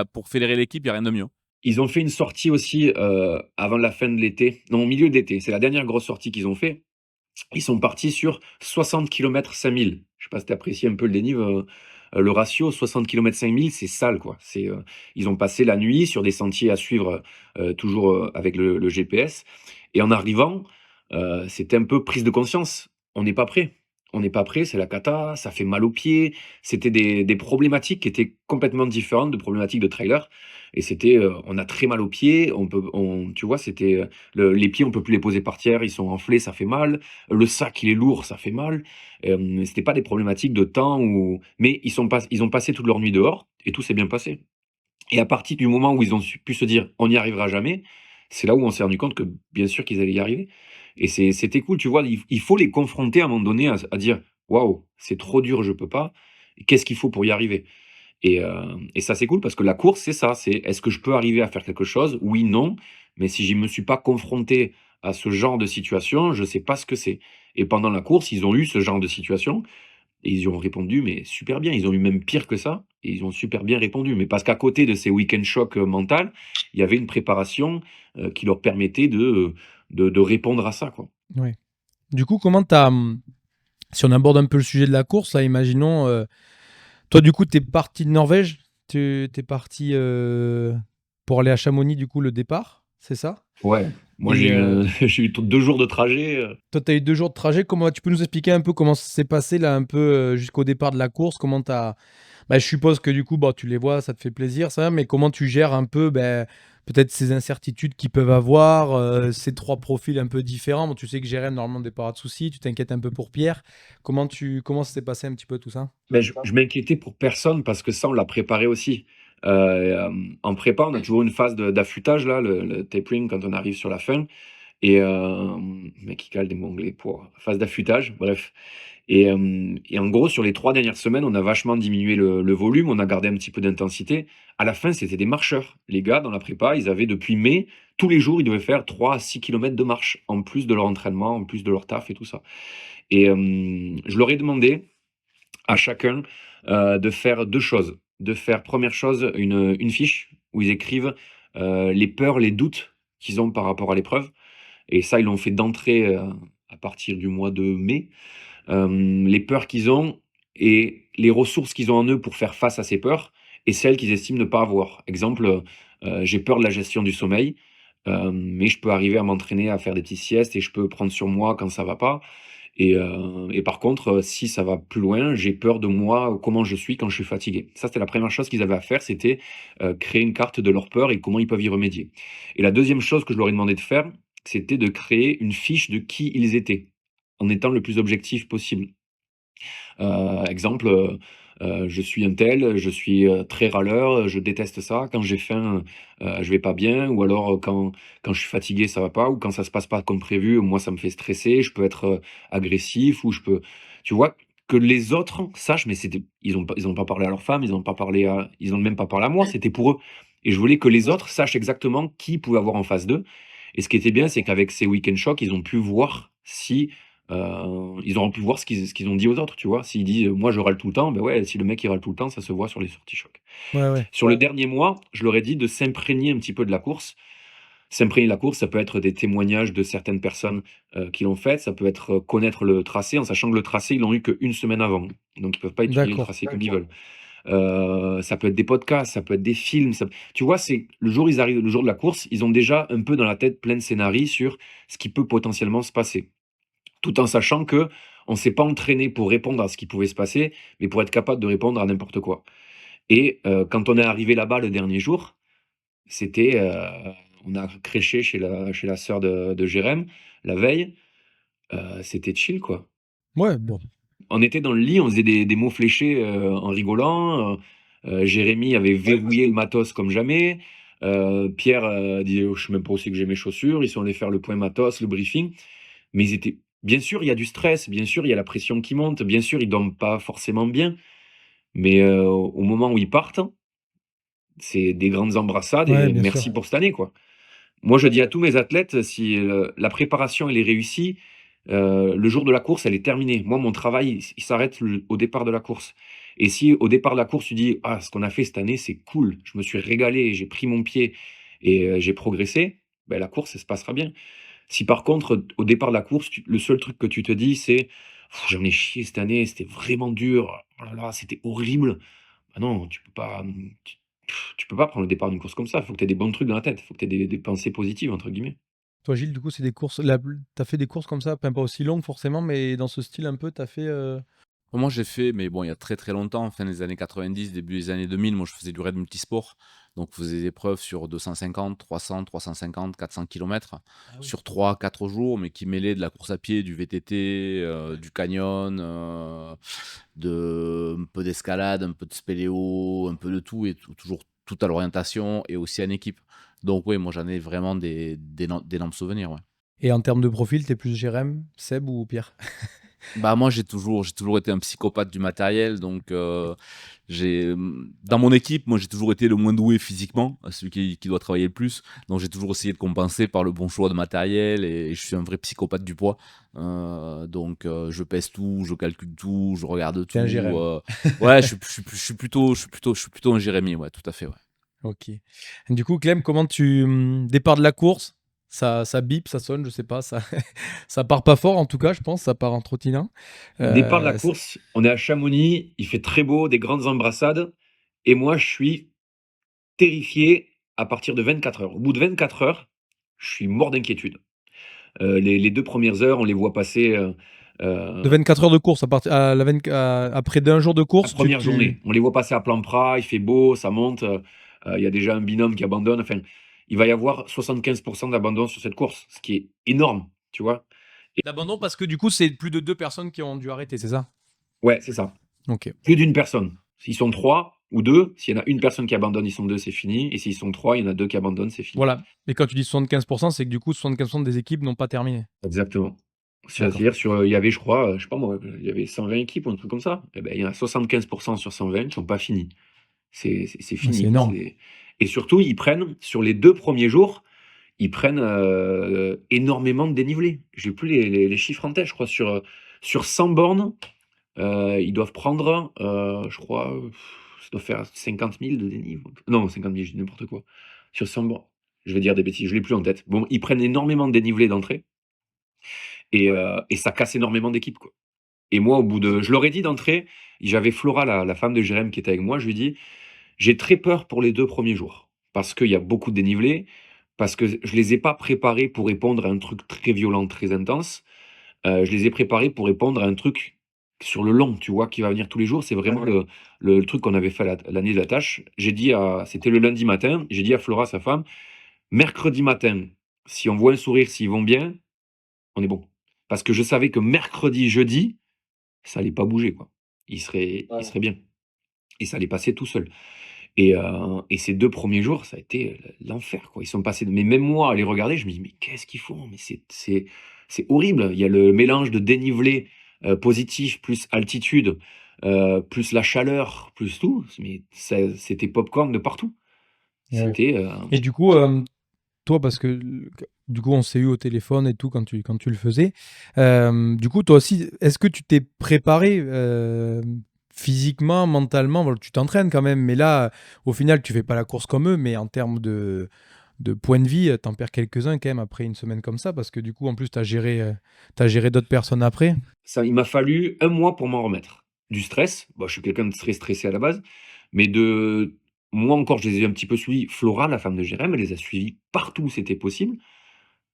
y a rien de mieux. ils ont fait une sortie aussi, avant la fin de l'été, non, au milieu de l'été. C'est la dernière grosse sortie qu'ils ont fait. Ils sont partis sur 60 km 5000. Je sais pas si tu apprécies un peu le dénive, le ratio 60 km 5000, c'est sale, quoi. Ils ont passé la nuit sur des sentiers à suivre, toujours, avec le GPS et en arrivant, c'était un peu prise de conscience. On n'est pas prêt. On n'est pas prêt, c'est la cata, ça fait mal aux pieds. C'était des problématiques qui étaient complètement différentes de problématiques de trailer et on a très mal aux pieds, tu vois, les pieds, on peut plus les poser par terre, ils sont enflés, ça fait mal. Le sac, il est lourd, ça fait mal. C'était pas des problématiques de temps mais ils ont passé toute leur nuit dehors et tout s'est bien passé. Et à partir du moment où ils ont pu se dire: «On n'y arrivera jamais», c'est là où on s'est rendu compte que bien sûr qu'ils allaient y arriver et c'était cool, tu vois? Il faut les confronter à un moment donné à dire: «Waouh, c'est trop dur, je peux pas» qu'est-ce qu'il faut pour y arriver? Et ça, c'est cool parce que la course, c'est ça, c'est est-ce que je peux arriver à faire quelque chose? Oui, non, mais si je me suis pas confronté à ce genre de situation, je sais pas ce que c'est. Et pendant la course, ils ont eu ce genre de situation et ils y ont répondu, mais super bien. Ils ont eu même pire que ça et ils ont super bien répondu. Mais parce qu'à côté de ces week-end chocs, mental, il y avait une préparation, qui leur permettait de répondre à ça, quoi. Ouais. Du coup, comment t'as, si on aborde un peu le sujet de la course, là, imaginons, toi, du coup, t'es parti de Norvège, tu es parti pour aller à Chamonix, du coup, le départ, c'est ça? Ouais, moi j'ai Et eu, j'ai eu 2 jours de trajet, toi, tu as eu 2 jours de trajet. Comment tu peux nous expliquer un peu comment ça s'est passé là, un peu jusqu'au départ de la course? Comment t'as... Bah, je suppose que du coup, bah, tu les vois, ça te fait plaisir, ça, mais comment tu gères un peu ben, peut-être ces incertitudes qu'ils peuvent avoir, ces trois profils un peu différents. Bon, tu sais que Jérém, normalement, n'est pas de soucis, tu t'inquiètes un peu pour Pierre. Comment ça s'est passé un petit peu tout ça? mais je m'inquiétais pour personne parce que ça, on l'a préparé aussi. En prépa, on a toujours une phase d'affûtage là, le tapering quand on arrive sur la fin et mec qui cale des mots anglais pour phase d'affûtage, bref. Et en gros, sur les 3 dernières semaines, on a vachement diminué le volume, on a gardé un petit peu d'intensité. À la fin, c'était des marcheurs. Les gars, dans la prépa, ils avaient depuis mai, tous les jours, ils devaient faire 3 à 6 kilomètres de marche, en plus de leur entraînement, en plus de leur taf et tout ça. Et je leur ai demandé à chacun de faire 2 choses. De faire, première chose, une fiche où ils écrivent, les peurs, les doutes qu'ils ont par rapport à l'épreuve. Et ça, ils l'ont fait d'entrée, à partir du mois de mai. Les peurs qu'ils ont et les ressources qu'ils ont en eux pour faire face à ces peurs et celles qu'ils estiment ne pas avoir. Exemple, j'ai peur de la gestion du sommeil, mais je peux arriver à m'entraîner à faire des petites siestes et je peux prendre sur moi quand ça va pas et par contre, si ça va plus loin, j'ai peur de moi, comment je suis quand je suis fatigué. Ça, c'était la première chose qu'ils avaient à faire, c'était, créer une carte de leur peur et comment ils peuvent y remédier. Et la deuxième chose que je leur ai demandé de faire, c'était de créer une fiche de qui ils étaient, en étant le plus objectif possible. Exemple, je suis un tel, je suis, très râleur, je déteste ça. Quand j'ai faim, je vais pas bien ou alors, quand je suis fatigué, ça va pas ou quand ça se passe pas comme prévu, moi, ça me fait stresser. Je peux être, agressif ou je peux tu vois? Que les autres sachent, mais c'était ils ont pas parlé à leur femme, ils ont même pas parlé à moi, c'était pour eux et je voulais que les autres sachent exactement qui ils pouvaient avoir en face d'eux et ce qui était bien, c'est qu'avec ces week-end shocks, ils ont pu voir si ils auront pu voir ce qu'ils ont dit aux autres, tu vois? S'ils disent: «Moi, je râle tout le temps», ben ouais, si le mec, il râle tout le temps, ça se voit sur les sorties chocs. Ouais, ouais. Sur le dernier mois, je leur ai dit de s'imprégner un petit peu de la course. S'imprégner de la course, ça peut être des témoignages de certaines personnes, qui l'ont faite, ça peut être, connaître le tracé, en sachant que le tracé, ils l'ont eu qu'1 semaine avant. Donc ils peuvent pas étudier le D'accord. tracé comme ils veulent. Ça peut être des podcasts, ça peut être des films, ça tu vois? C'est le jour où ils arrivent, le jour de la course, ils ont déjà un peu dans la tête plein de scénarii sur ce qui peut potentiellement se passer. Tout en sachant que on s'est pas entraîné pour répondre à ce qui pouvait se passer, mais pour être capable de répondre à n'importe quoi. Et quand on est arrivé là-bas le dernier jour, c'était, on a créché chez la sœur de Jérém la veille, c'était chill, quoi. Ouais, bon. On était dans le lit, on faisait des mots fléchés, en rigolant, Jérémy avait verrouillé le matos comme jamais, Pierre, disait: «Oh, je sais même pas où c'est que j'ai mes chaussures». Ils sont allés faire le point matos, le briefing. Mais ils étaient bien sûr, il y a du stress, bien sûr, il y a la pression qui monte, bien sûr, ils dorment pas forcément bien, mais au moment où ils partent, c'est des grandes embrassades Ouais, et bien sûr. merci pour cette année, quoi. Moi, je dis à tous mes athlètes, si, la préparation, elle est réussie, le jour de la course, elle est terminée. Moi, mon travail, il s'arrête au départ de la course et si au départ de la course, tu dis: «Ah, ce qu'on a fait cette année, c'est cool, je me suis régalé, j'ai pris mon pied et j'ai progressé», ben la course, elle se passera bien. Si par contre, au départ de la course, le seul truc que tu te dis, c'est: «J'en ai chié cette année, c'était vraiment dur, oh là là, c'était horrible». Bah non, tu peux pas, tu peux pas prendre le départ d'une course comme ça. Il faut que tu aies des bons trucs dans la tête. Il faut que tu aies des «pensées positives» entre guillemets. Toi, Gilles, du coup, c'est des courses. T'as fait des courses comme ça, enfin, pas aussi longues forcément, mais dans ce style un peu, t'as fait. Moi, j'ai fait, mais bon, il y a très très longtemps, fin des années 90, début des années 2000, moi je faisais du raid multisport. Donc, je faisais des épreuves sur 250, 300, 350, 400 km Ah oui. sur 3, 4 jours, mais qui mêlaient de la course à pied, du VTT, du canyon, un peu d'escalade, un peu de spéléo, un peu de tout, et toujours tout à l'orientation et aussi en équipe. Donc, oui, moi j'en ai vraiment d'énormes souvenirs. Ouais. Et en termes de profil, t'es plus Jérém, Seb ou Pierre? Bah, moi, j'ai toujours été un psychopathe du matériel, donc dans mon équipe, moi, j'ai toujours été le moins doué physiquement, celui qui doit travailler le plus. Donc, j'ai toujours essayé de compenser par le bon choix de matériel et je suis un vrai psychopathe du poids. Donc, je pèse tout, je calcule tout, je regarde T'es un tout. Jérém. Ouais, je suis plutôt un Jérémy, ouais, tout à fait, ouais. Ok. Du coup, Clem, comment tu départ de la course? Ça bip, ça sonne, je sais pas, ça ça part pas fort en tout cas, je pense, ça part en trottinant. Départ de la C'est- course, on est à Chamonix, il fait très beau, des grandes embrassades, et moi je suis terrifié à partir de 24 heures. Au bout de 24 heures, je suis mort d'inquiétude. Les 2 premières heures, on les voit passer, De 24 heures de course, après d'un jour de la course, première journée, on les voit passer à plan pras, il fait beau, ça monte, il y a déjà un binôme qui abandonne, enfin, il va y avoir 75 d'abandon sur cette course, ce qui est énorme, tu vois? d'abandon parce que du coup, c'est plus de 2 personnes qui ont dû arrêter, c'est ça? Ouais, c'est ça. Ok. Plus d'une personne. S'ils sont 3 ou 2, s'il y en a une personne qui abandonne, ils sont 2, c'est fini, et s'ils sont 3, il y en a 2 qui abandonnent, c'est fini. Voilà. Et quand tu dis 75%, c'est que du coup, 75% des équipes n'ont pas terminé. Exactement. D'accord. C'est-à-dire il y avait, je crois, je sais pas moi, il y avait 120 équipes ou un truc comme ça. Et ben, il y en a 75 sur 120 qui sont pas finis. C'est Ouais, c'est fini. énorme. Et surtout, ils prennent, sur les 2 premiers jours, ils prennent, énormément de dénivelé. J'ai plus les chiffres en tête, je crois sur 100 bornes, ils doivent prendre, je crois, ça doit faire 50 000 de dénivelé. Non, 50 000, je dis n'importe quoi. Sur 100 bornes, je vais dire des bêtises, je l'ai plus en tête. Bon, ils prennent énormément de dénivelé d'entrée et ça casse énormément d'équipes, quoi. Et moi, au bout de je leur ai dit d'entrée, j'avais Flora, la femme de Jérém qui était avec moi, je lui ai dit: «J'ai très peur pour les 2 premiers jours, parce qu'il y a beaucoup de dénivelé, parce que je les ai pas préparés pour répondre à un truc très violent, très intense. Je les ai préparés pour répondre à un truc sur le long, tu vois? Qui va venir tous les jours. C'est vraiment le truc qu'on avait fait l'année de la tâche. J'ai dit à C'était le lundi matin, j'ai dit à Flora, sa femme: «Mercredi matin, si on voit un sourire, s'ils vont bien, on est bon». Parce que je savais que mercredi, jeudi, ça allait pas bouger, quoi. Il serait bien et ça allait passer tout seul et ces 2 premiers jours, ça a été l'enfer, quoi. Ils sont passés mais même moi, à les regarder, je me dis: «Mais qu'est-ce qu'ils font? Mais c'est horrible». Il y a le mélange de dénivelé, positif, plus altitude, plus la chaleur, plus tout, mais c'était popcorn de partout. Eh ouais. C'était, Et du coup, toi, parce que du coup, on s'est eu au téléphone et tout quand tu le faisais. Du coup, toi aussi, est-ce que tu t'es préparé physiquement, mentalement? Bon, tu t'entraînes quand même, mais là, au final, tu fais pas la course comme eux, mais en termes de point de vie, t'en perds quelques-uns quand même après une semaine comme ça, parce que du coup, en plus, t'as géré d'autres personnes après. ça il m'a fallu un mois pour m'en remettre. Du stress, bah, je suis quelqu'un de très stressé à la base, mais moi encore, je les ai un petit peu suivis. Flora, la femme de Jérém, elle les a suivis partout où c'était possible.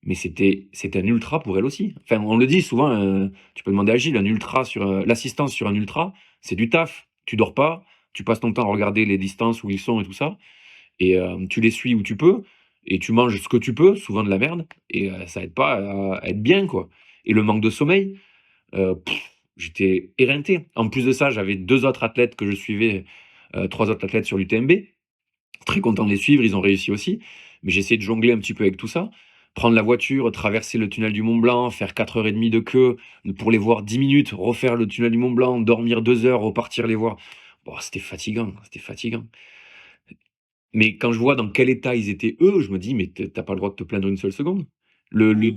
Mais c'était un ultra pour elle aussi. Enfin, on le dit souvent, tu peux demander à Gilles, un ultra l'assistance sur un ultra, c'est du taf. Tu dors pas, tu passes ton temps à regarder les distances où ils sont et tout ça et tu les suis où tu peux et tu manges ce que tu peux, souvent de la merde et ça aide pas à être bien, quoi et le manque de sommeil, heu, j'étais éreinté. En plus de ça, j'avais 2 autres athlètes que je suivais, 3 autres athlètes sur l'UTMB. Très content de les suivre, ils ont réussi aussi. Mais j'ai essayé de jongler un petit peu avec tout ça. Prendre la voiture, traverser le tunnel du Mont Blanc, faire 4 heures et demie de queue pour les voir 10 minutes, refaire le tunnel du Mont Blanc, dormir 2 heures, repartir les voir. Bon, c'était fatigant, c'était fatigant. Mais quand je vois dans quel état ils étaient eux, je me dis: «Mais tu pas le droit de te plaindre une seule seconde». Le le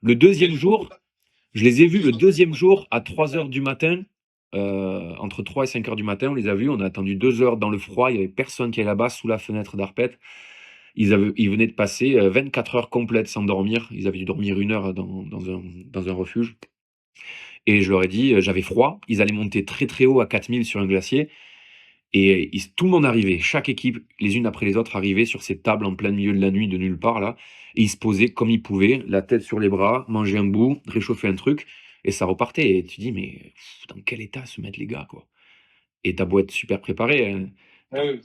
le 2e jour, je les ai vus le 2e jour à 3 heures du matin, entre 3 et 5 heures du matin, on les a vus, on a attendu 2 heures dans le froid, il y avait personne qui est là-bas sous la fenêtre d'Arpet. Ils venaient de passer, 24 heures complètes sans dormir. Ils avaient dû dormir 1 heure dans un refuge et je leur ai dit, j'avais froid. Ils allaient monter très, très haut à 4000 sur un glacier et tout le monde arrivait, chaque équipe, les unes après les autres, arrivait sur ces tables en plein milieu de la nuit, de nulle part là et ils se posaient comme ils pouvaient, la tête sur les bras, manger un bout, réchauffer un truc et ça repartait et tu dis: «Mais dans quel état se mettent les gars, quoi?» Et tu beau être super préparé,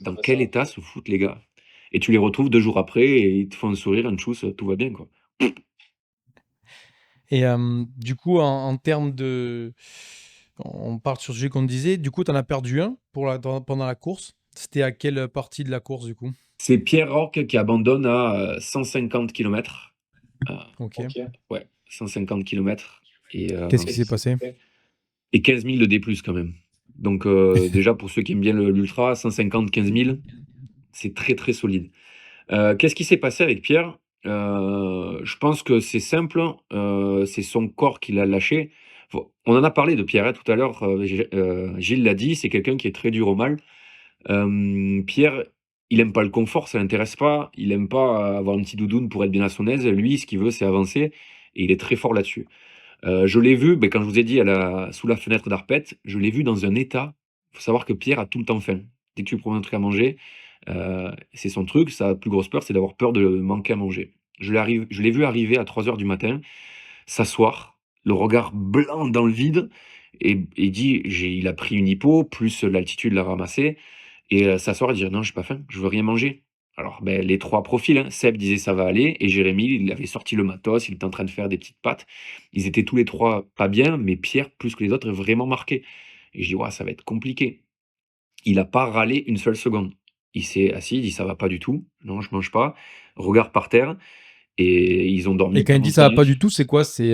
dans quel état se foutent les gars? Et tu les retrouves 2 jours après et ils te font un sourire, un tchuss, tout va bien, quoi. Et du coup, en termes de. On part sur ce sujet qu'on disait. Du coup, tu en as perdu un pendant la course. C'était à quelle partie de la course, du coup? C'est Pierre Roque qui abandonne à, 150 kilomètres. Heu, Ok. ouais, 150 kilomètres et Qu'est-ce qui s'est passé? et 15 000 de D+, quand même. Donc, déjà, pour ceux qui aiment bien l'ultra, 150, 15 000, c'est très, très solide. Qu'est-ce qui s'est passé avec Pierre? Je pense que c'est simple, c'est son corps qui l'a lâché. On en a parlé de Pierre, hein, tout à l'heure, Gilles l'a dit, c'est quelqu'un qui est très dur au mal. Pierre, il aime pas le confort, ça l'intéresse pas. Il aime pas avoir une petite doudoune pour être bien à son aise. Lui, ce qu'il veut, c'est avancer et il est très fort là-dessus. Je l'ai vu, quand je vous ai dit sous la fenêtre d'Arpette, je l'ai vu dans un état. Faut savoir que Pierre a tout le temps faim. Dès que tu lui proposes un truc à manger, c'est son truc, sa plus grosse peur, c'est d'avoir peur de manquer à manger. Je l'ai vu arriver à 3 heures du matin, s'asseoir, le regard blanc dans le vide, et il dit, il a pris une hypo, plus l'altitude l'a ramassé, et s'asseoir et dire: «Non, j'ai pas faim, je veux rien manger». Alors, les 3 profils, hein, Seb disait: «Ça va aller» et Jérémy, il avait sorti le matos, il était en train de faire des petites pâtes. Ils étaient tous les 3 pas bien, mais Pierre, plus que les autres, est vraiment marqué et je dis: «Waouh, ça va être compliqué». Il a pas râlé une seule seconde. Il s'est assis, il dit: «Ça va pas du tout, non, je mange pas». Regard par terre et ils ont Et dormi quand il dit pendant ça 5 va pas minutes. du tout, c'est quoi? C'est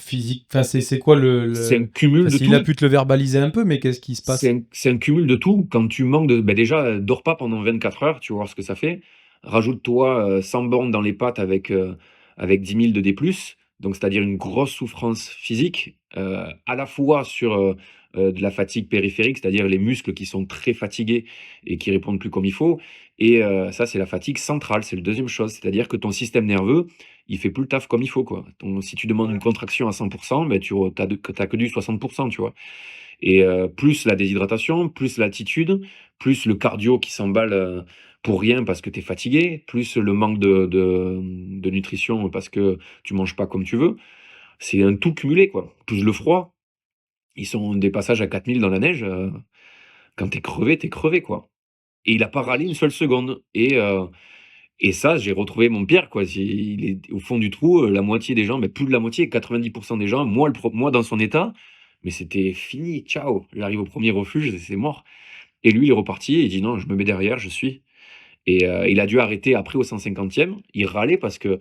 physique. Enfin, c'est quoi C'est un le... cumul Enfin, de s'il a tout. pu te le verbaliser un peu, mais qu'est-ce qui se passe? C'est un cumul de tout. Quand tu manques de déjà, dors pas pendant 24 heures, tu vas voir ce que ça fait. Rajoute-toi, 100 bornes dans les pattes avec 10 000 de D+, donc c'est-à-dire une grosse souffrance physique, à la fois sur, de la fatigue périphérique, c'est-à-dire les muscles qui sont très fatigués et qui répondent plus comme il faut et ça, c'est la fatigue centrale, c'est la deuxième chose. C'est-à-dire que ton système nerveux, il fait plus le taf comme il faut, quoi. Si tu demandes une contraction à 100 tu as que du 60 tu vois? Et plus la déshydratation, plus l'altitude, plus le cardio qui s'emballe, pour rien parce que tu es fatigué, plus le manque de nutrition parce que tu manges pas comme tu veux. C'est un tout cumulé, quoi. Plus le froid. Ils sont des passages à 4 000 dans la neige, quand tu es crevé, quoi. Et il a pas râlé une seule seconde et ça, j'ai retrouvé mon Pierre, quoi. Il est au fond du trou, la moitié des gens, mais plus de la moitié, 90 des gens, moi dans son état, mais c'était fini, ciao. J'arrive au premier refuge, c'est mort. Et lui, il est reparti et il dit: «Non, je me mets derrière, je suis» et il a dû arrêter après au 150e. Il râlait parce que,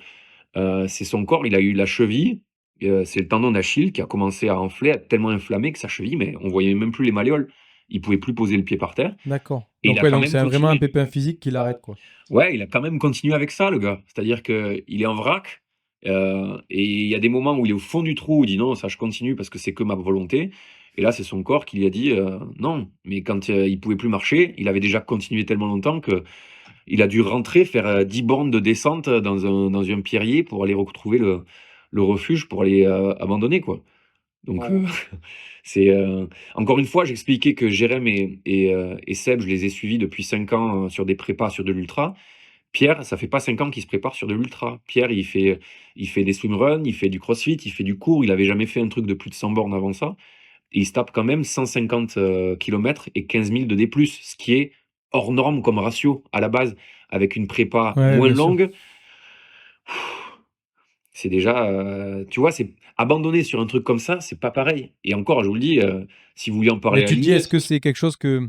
c'est son corps, il a eu la cheville, c'est le tendon d'Achille qui a commencé à enfler, à être tellement inflammé que sa cheville, mais on voyait même plus les malléoles. Il pouvait plus poser le pied par terre D'accord. et il Donc a ouais, quand donc même c'est vraiment un continué. pépin physique qui l'arrête, quoi. Ouais, il a quand même continué avec ça, le gars. C'est-à-dire qu'il est en vrac, et il y a des moments où il est au fond du trou, il dit: «Non, ça je continue parce que c'est que ma volonté» et là, c'est son corps qui lui a dit, «Non». Mais quand, il pouvait plus marcher, il avait déjà continué tellement longtemps qu'il a dû rentrer, faire, 10 bornes de descente dans un pierrier pour aller retrouver le refuge pour aller, abandonner, quoi. Donc, c'est, encore une fois, j'expliquais que Jérém et Seb, je les ai suivis depuis 5 ans, sur des prépas, sur de l'ultra. Pierre, ça fait pas 5 ans qu'il se prépare sur de l'ultra. Pierre, il fait des swimruns, il fait du crossfit, il fait du court, il avait jamais fait un truc de plus de 100 bornes avant ça et il se tape quand même 150, kilomètres et 15 000 de D+, ce qui est hors norme comme ratio à la base. Avec une prépa Ouais, moins bien sûr. longue, c'est déjà, tu vois, c'est abandonner sur un truc comme ça, c'est pas pareil et encore, je vous le dis, si vous vouliez en Mais parler à tu te dis, lui, est-ce que c'est quelque chose que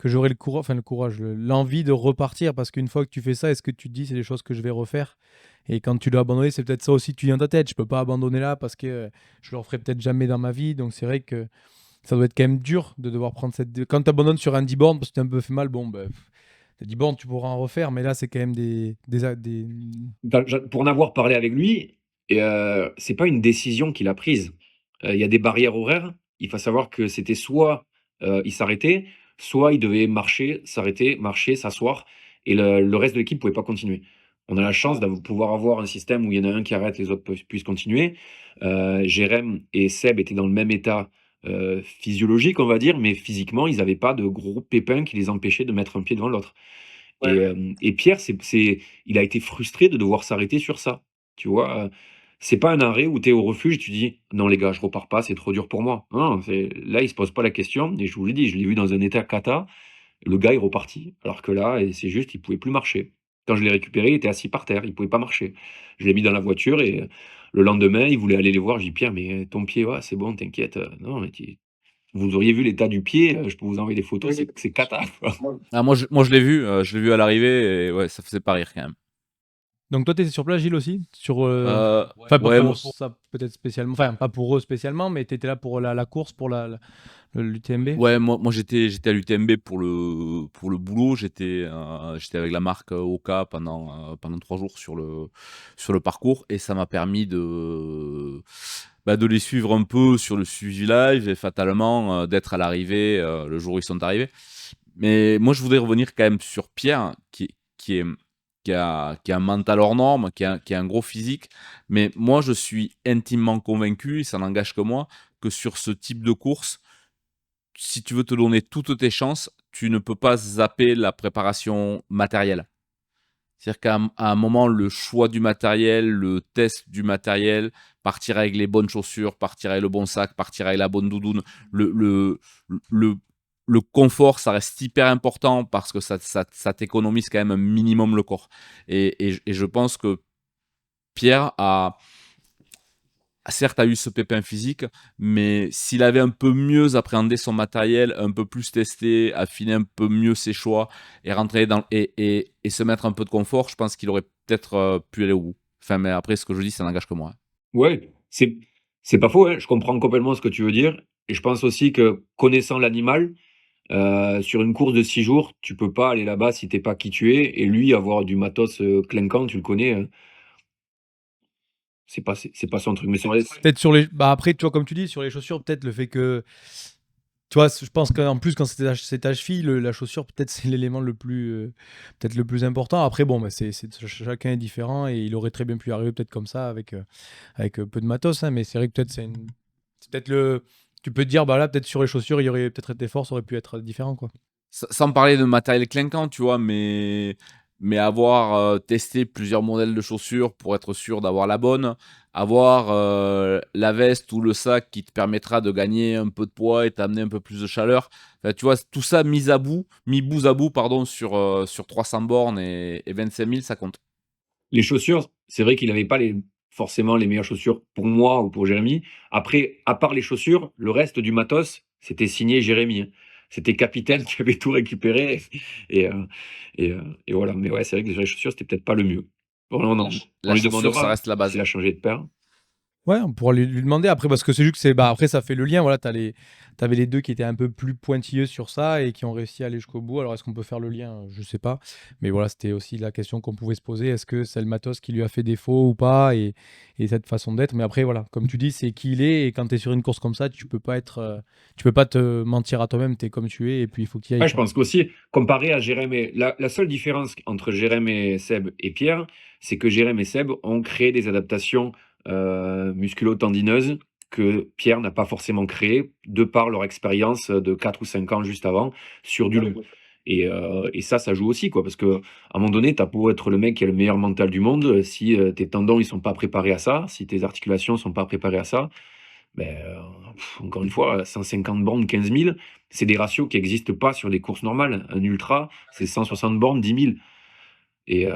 j'aurais le courage, l'envie de repartir? Parce qu'une fois que tu fais ça, est-ce que tu te dis, c'est des choses que je vais refaire? Et quand tu dois abandonner, c'est peut-être ça aussi que tu dis dans ta tête. Je peux pas abandonner là parce que je le referai peut-être jamais dans ma vie. Donc c'est vrai que ça doit être quand même dur de devoir prendre cette. Quand tu abandonnes sur un 10 bornes parce que tu as un peu fait mal, bon, bah, 10 bornes, tu pourras en refaire. Mais là, c'est quand même des... pour en avoir parlé avec lui et c'est pas une décision qu'il a prise. Il y a des barrières horaires. Il faut savoir que c'était soit, il s'arrêtait, soit il devait marcher, s'arrêter, marcher, s'asseoir et le reste de l'équipe pouvait pas continuer. On a la chance pouvoir avoir un système où il y en a un qui arrête, les autres puissent continuer. Jérém et Seb étaient dans le même état, physiologique, on va dire, mais physiquement, ils avaient pas de gros pépins qui les empêchaient de mettre un pied devant l'autre. Et Pierre, il a été frustré de devoir s'arrêter sur ça, tu vois? C'est pas un arrêt où tu es au refuge, tu dis: «Non les gars, je repars pas, c'est trop dur pour moi». Non, c'est là, il se pose pas la question et je vous l'ai dit, je l'ai vu dans un état cata, le gars est reparti. Alors que là c'est juste, il pouvait plus marcher. Quand je l'ai récupéré, il était assis par terre, il pouvait pas marcher. Je l'ai mis dans la voiture et le lendemain, il voulait aller les voir, je dis: «Pierre, mais ton pied, ouais, c'est bon, t'inquiète, non mais vous auriez vu l'état du pied, je peux vous envoyer des photos, c'est cata, quoi». Ah moi je l'ai vu à l'arrivée et ouais, ça faisait pas rire quand même. Donc toi, tu étais sur place, Gilles, aussi? Enfin, pas Ouais, pour ça, peut-être spécialement. Enfin, pas pour eux spécialement, mais tu étais là pour la course, pour l'UTMB? ouais, moi j'étais à l'UTMB pour le boulot. J'étais avec la marque Oka pendant 3 jours sur le parcours, et ça m'a permis de les suivre un peu sur le suivi live, et fatalement, d'être à l'arrivée, le jour où ils sont arrivés. Mais moi, je voudrais revenir quand même sur Pierre, qui est qui a un mental hors norme, qui a un gros physique. Mais moi, je suis intimement convaincu, et ça n'engage que moi, que sur ce type de course, si tu veux te donner toutes tes chances, tu ne peux pas zapper la préparation matérielle. C'est-à-dire qu'à un moment, le choix du matériel, le test du matériel, partir avec les bonnes chaussures, partir avec le bon sac, partir avec la bonne doudoune, le, le, le, le confort, ça reste hyper important, parce que ça t'économise quand même un minimum le corps. Et je pense que Pierre certes, a eu ce pépin physique, mais s'il avait un peu mieux appréhendé son matériel, un peu plus testé, affiné un peu mieux ses choix, et rentrer et se mettre un peu de confort, je pense qu'il aurait peut-être pu aller au bout. Enfin, mais après, ce que je dis, ça n'engage que moi. Ouais, c'est pas faux, hein, je comprends complètement ce que tu veux dire et je pense aussi que connaissant l'animal, sur une course de 6 jours, tu peux pas aller là-bas si tu pas qui tu es et lui avoir du matos, clinquant, tu le connais, c'est pas son truc. Mais c'est vrai Peut-être sur les. Bah après, tu vois, comme tu dis, sur les chaussures, peut-être le fait que. Tu vois, je pense qu'en plus, quand c'est ta cheville, la chaussure, peut-être c'est l'élément peut-être le plus important. Après, bon, bah, chacun est différent et il aurait très bien pu arriver peut-être comme ça avec peu de matos, hein, mais c'est vrai que peut-être c'est peut-être tu peux te dire, bah là, peut-être sur les chaussures, il y aurait peut-être été fort, ça aurait pu être différent, quoi. Sans parler de matériel clinquant, tu vois, mais avoir testé plusieurs modèles de chaussures pour être sûr d'avoir la bonne, avoir la veste ou le sac qui te permettra de gagner un peu de poids et t'amener un peu plus de chaleur. Enfin, tu vois, tout ça mis bout à bout, pardon, sur 300 bornes et 25 000, ça compte. les chaussures, c'est vrai qu'il avait pas forcément les meilleures chaussures pour moi ou pour Jérémy. Après, à part les chaussures, le reste du matos, c'était signé Jérémy, hein. C'était Capitaine qui avait tout récupéré et et voilà. Mais ouais, c'est vrai que les chaussures, c'était peut-être pas le mieux. Bon, on La lui chaussure, ça demandera reste la base. s'il a changé de paire. Ouais, on pourra lui demander après parce que c'est juste que après ça fait le lien. Voilà, t'avais les deux qui étaient un peu plus pointilleux sur ça et qui ont réussi à aller jusqu'au bout. Alors est-ce qu'on peut faire le lien? Je sais pas. Mais voilà, c'était aussi la question qu'on pouvait se poser. Est-ce que c'est le matos qui lui a fait défaut ou pas et cette façon d'être? Mais après, voilà, comme tu dis, c'est qui il est. Et quand tu es sur une course comme ça, tu peux pas te mentir à toi-même. Tu es comme tu es et puis il faut que tu y ailles, Ouais, je quoi. pense qu'aussi, comparé à Jérémy, la seule différence entre Jérémy, Seb et Pierre, c'est que Jérémy et Seb ont créé des adaptations musculo-tendineuses que Pierre n'a pas forcément créées, de par leur expérience de 4 ou 5 ans juste avant sur du long. Et ça joue aussi, quoi, parce que à un moment donné, tu as beau être le mec qui a le meilleur mental du monde, si tes tendons ils sont pas préparés à ça, si tes articulations sont pas préparées à ça, ben, encore une fois, 150 bornes, 15 000, c'est des ratios qui n'existent pas sur des courses normales. Un ultra, c'est 160 bornes, 10 000. Et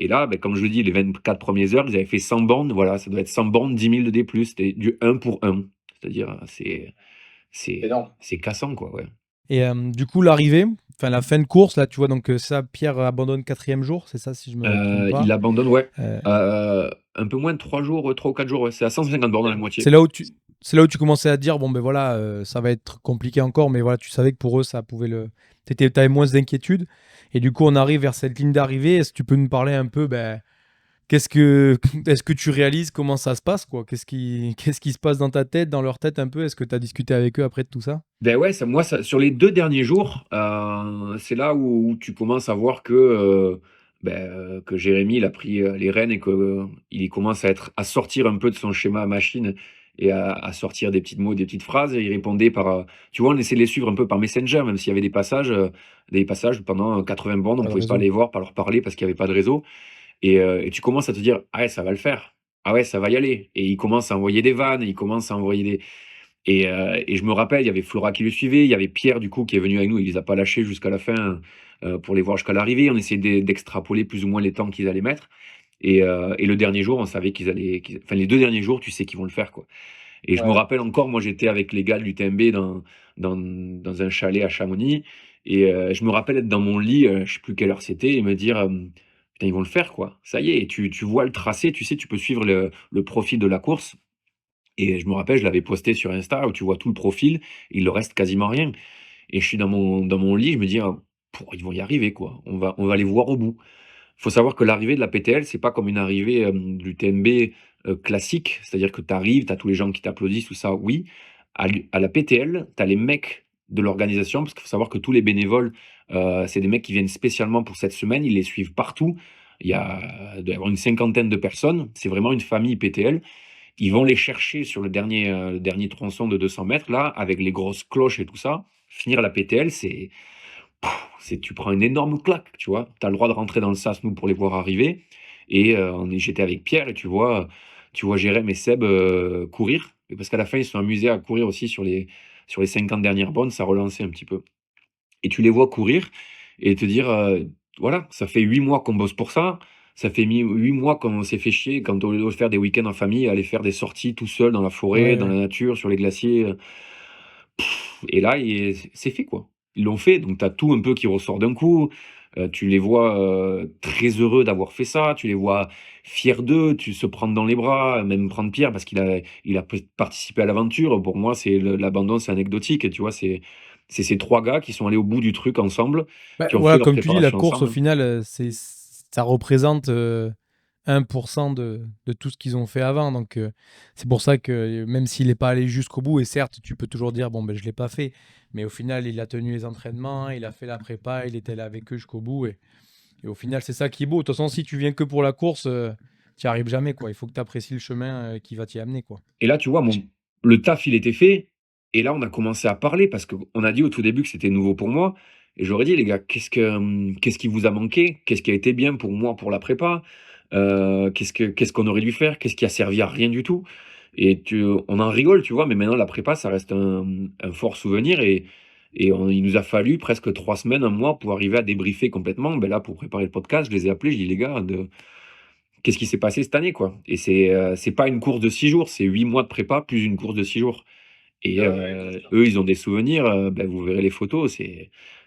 là, ben, comme je le dis, les 24 premières heures, ils avaient fait 100 bornes. Voilà, ça doit être 100 bornes, 10 000 de D+. C'était du 1 pour 1. C'est-à-dire, c'est cassant, quoi. Ouais. Et du coup, l'arrivée, enfin la fin de course, là, tu vois, donc ça, Pierre abandonne quatrième jour, c'est ça, si je me trompe pas. Il abandonne, ouais. Euh, Un peu moins de 3 jours, 3 ou 4 jours. Ouais. C'est à 150 bornes à la moitié. c'est là où tu commençais à te dire, bon, ben voilà, ça va être compliqué encore, mais voilà, tu savais que pour eux, ça pouvait t'avais moins d'inquiétude. Et du coup, on arrive vers cette ligne d'arrivée. Est-ce que tu peux nous parler un peu, ben, est-ce que tu réalises comment ça se passe, quoi? Qu'est-ce qui se passe dans ta tête, dans leur tête un peu? Est-ce que tu as discuté avec eux après de tout ça? Ben ouais, sur les 2 derniers jours, c'est là où tu commences à voir que Jérémy, il a pris, les rênes et il commence à sortir un peu de son schéma machine et à sortir des petits mots, des petites phrases et il répondait tu vois, on essayait de les suivre un peu par Messenger, même s'il y avait des passages pendant 80 bornes, on Pas de pouvait pas réseau. les voir, pas leur parler parce qu'il y avait pas de réseau et tu commences à te dire: «Ah ouais, ça va le faire. Ah ouais, ça va y aller» et il commence à envoyer des vannes, il commence à envoyer des et je me rappelle, il y avait Flora qui le suivait, il y avait Pierre du coup qui est venu avec nous, il les a pas lâchés jusqu'à la fin, pour les voir jusqu'à l'arrivée. On essayait d'extrapoler plus ou moins les temps qu'ils allaient mettre et le dernier jour, on savait enfin les 2 derniers jours, tu sais qu'ils vont le faire, quoi. Et je me rappelle encore, moi j'étais avec les gars de l'UTMB dans un chalet à Chamonix et je me rappelle être dans mon lit, je sais plus quelle heure c'était et me dire, putain, ils vont le faire, quoi. Ça y est, et tu vois le tracé, tu sais, tu peux suivre le profil de la course. Et je me rappelle, je l'avais posté sur Insta où tu vois tout le profil, il leur reste quasiment rien. Et je suis dans mon lit, je me dis: «Ah, ils vont y arriver, quoi. On va les voir au bout». Faut savoir que l'arrivée de la PTL, c'est pas comme une arrivée, du TMB, classique. C'est-à-dire que tu arrives, tu as tous les gens qui t'applaudissent, tout ça, oui. À la PTL, tu as les mecs de l'organisation, parce qu'il faut savoir que tous les bénévoles, c'est des mecs qui viennent spécialement pour cette semaine, ils les suivent partout. Il doit y avoir une cinquantaine de personnes, c'est vraiment une famille PTL. Ils vont les chercher sur le dernier tronçon de 200 mètres là, avec les grosses cloches et tout ça. Finir la PTL, tu prends une énorme claque, tu vois? Tu as le droit de rentrer dans le sas, nous, pour les voir arriver et j'étais avec Pierre et tu vois Jérém et Seb, courir et parce qu'à la fin, ils se sont amusés à courir aussi sur les 50 dernières bornes, ça relançait un petit peu et tu les vois courir et te dire, voilà, ça fait 8 mois qu'on bosse pour ça. Ça fait 8 mois qu'on s'est fait chier quand au lieu de faire des week-ends en famille, aller faire des sorties tout seul dans la forêt, Ouais, dans ouais. la nature, sur les glaciers, et là, c'est fait, quoi. Ils l'ont fait, donc tu as tout un peu qui ressort d'un coup. Tu les vois, très heureux d'avoir fait ça, tu les vois fiers d'eux, tu se prendre dans les bras, même prendre Pierre parce qu'il a participé à l'aventure. Pour moi, l'abandon, c'est anecdotique, tu vois? C'est ces 3 gars qui sont allés au bout du truc ensemble, Bah, qui ont fait voilà, leur comme tu dis, la préparation course, au ensemble. final, ça représente 1% de tout ce qu'ils ont fait avant. Donc, c'est pour ça que même s'il n'est pas allé jusqu'au bout, et certes, tu peux toujours dire, bon, ben, je ne l'ai pas fait, mais au final, il a tenu les entraînements, il a fait la prépa, il était là avec eux jusqu'au bout. Et au final, c'est ça qui est beau. De toute façon, si tu viens que pour la course, tu n'y arrives jamais, quoi. Il faut que tu apprécies le chemin qui va t'y amener, quoi. Et là, tu vois, le taf, il était fait. Et là, on a commencé à parler parce qu'on a dit au tout début que c'était nouveau pour moi. Et j'aurais dit, les gars, qu'est-ce qui vous a manqué? Qu'est-ce qui a été bien pour moi pour la prépa? Qu'est-ce qu'on aurait dû faire? Qu'est-ce qui a servi à rien du tout? Et on en rigole, tu vois, mais maintenant, la prépa, ça reste un fort souvenir. Il nous a fallu presque 3 semaines, un mois pour arriver à débriefer complètement. Ben là, pour préparer le podcast, je les ai appelés, je dis, les gars, qu'est-ce qui s'est passé cette année, quoi? Et c'est pas une course de 6 jours, c'est 8 mois de prépa plus une course de 6 jours. Et eux, ils ont des souvenirs, bah, vous verrez les photos,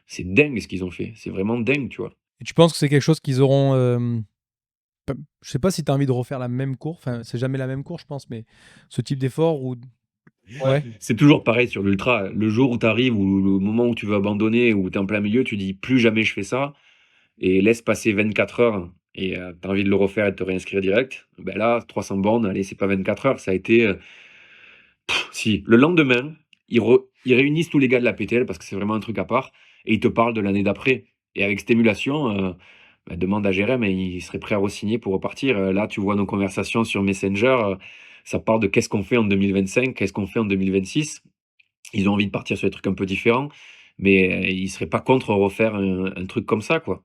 c'est dingue ce qu'ils ont fait. C'est vraiment dingue, tu vois? Et tu penses que c'est quelque chose qu'ils auront. Je sais pas si tu as envie de refaire la même course. Enfin, c'est jamais la même course, je pense, mais ce type d'effort ou. Ouais. C'est toujours pareil sur l'ultra. Le jour où tu arrives ou le moment où tu veux abandonner, ou tu es en plein milieu, tu dis: «Plus jamais je fais ça» et laisse passer 24 heures et tu as envie de le refaire et de te réinscrire direct. Ben là, 300 bornes, allez, c'est pas 24 heures, ça a été, si, le lendemain, ils réunissent tous les gars de la PTL parce que c'est vraiment un truc à part et ils te parlent de l'année d'après. Et avec cette émulation, bah, demande à Jérém et il serait prêt à re-signer pour repartir. Là, tu vois nos conversations sur Messenger, ça parle de qu'est-ce qu'on fait en 2025, qu'est-ce qu'on fait en 2026. Ils ont envie de partir sur des trucs un peu différents, mais ils seraient pas contre refaire un truc comme ça, quoi.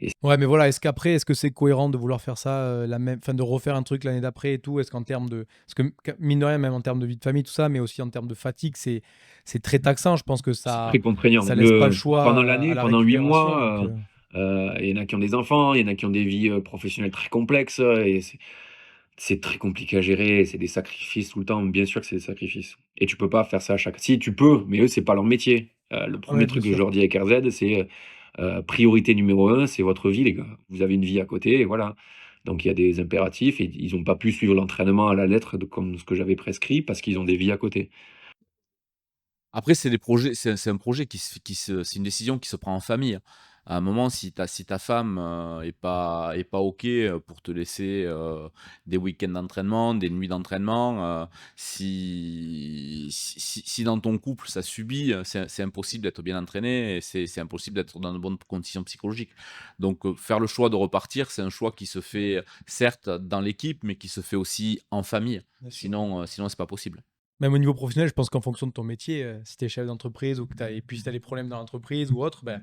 Et Ouais, mais voilà, est-ce que c'est cohérent de vouloir faire ça, enfin, de refaire un truc l'année d'après et tout? Est-ce qu'en termes de, parce que mine de rien, même en termes de vie de famille, tout ça, mais aussi en termes de fatigue, c'est très taxant. Je pense que c'est ça, très contraignant. ça laisse pas le choix Pendant à l'année, la pendant 8 récupération. Donc, mois, il y en a qui ont des enfants, il y en a qui ont des vies professionnelles très complexes, et c'est très compliqué à gérer, c'est des sacrifices tout le temps. Bien sûr que c'est des sacrifices. Et tu peux pas faire ça à chaque. Si, tu peux, mais eux, c'est pas leur métier. Le premier ouais, bien truc que je sûr. leur dis avec RZ, c'est priorité numéro un, c'est votre vie, les gars. Vous avez une vie à côté, et voilà. Donc il y a des impératifs, et ils n'ont pas pu suivre l'entraînement à la lettre comme ce que j'avais prescrit parce qu'ils ont des vies à côté. Après, c'est des projets c'est un projet qui se c'est une décision qui se prend en famille. À un moment, si ta femme, est pas OK, pour te laisser, des week-ends d'entraînement, des nuits d'entraînement, si dans ton couple ça subit, c'est impossible d'être bien entraîné et c'est impossible d'être dans de bonnes conditions psychologiques. Donc, faire le choix de repartir, c'est un choix qui se fait, certes dans l'équipe, mais qui se fait aussi en famille. Bien sûr. Sinon c'est pas possible. Même au niveau professionnel, je pense qu'en fonction de ton métier, si tu es chef d'entreprise ou que et puis si tu as des problèmes dans l'entreprise ou autre, ben,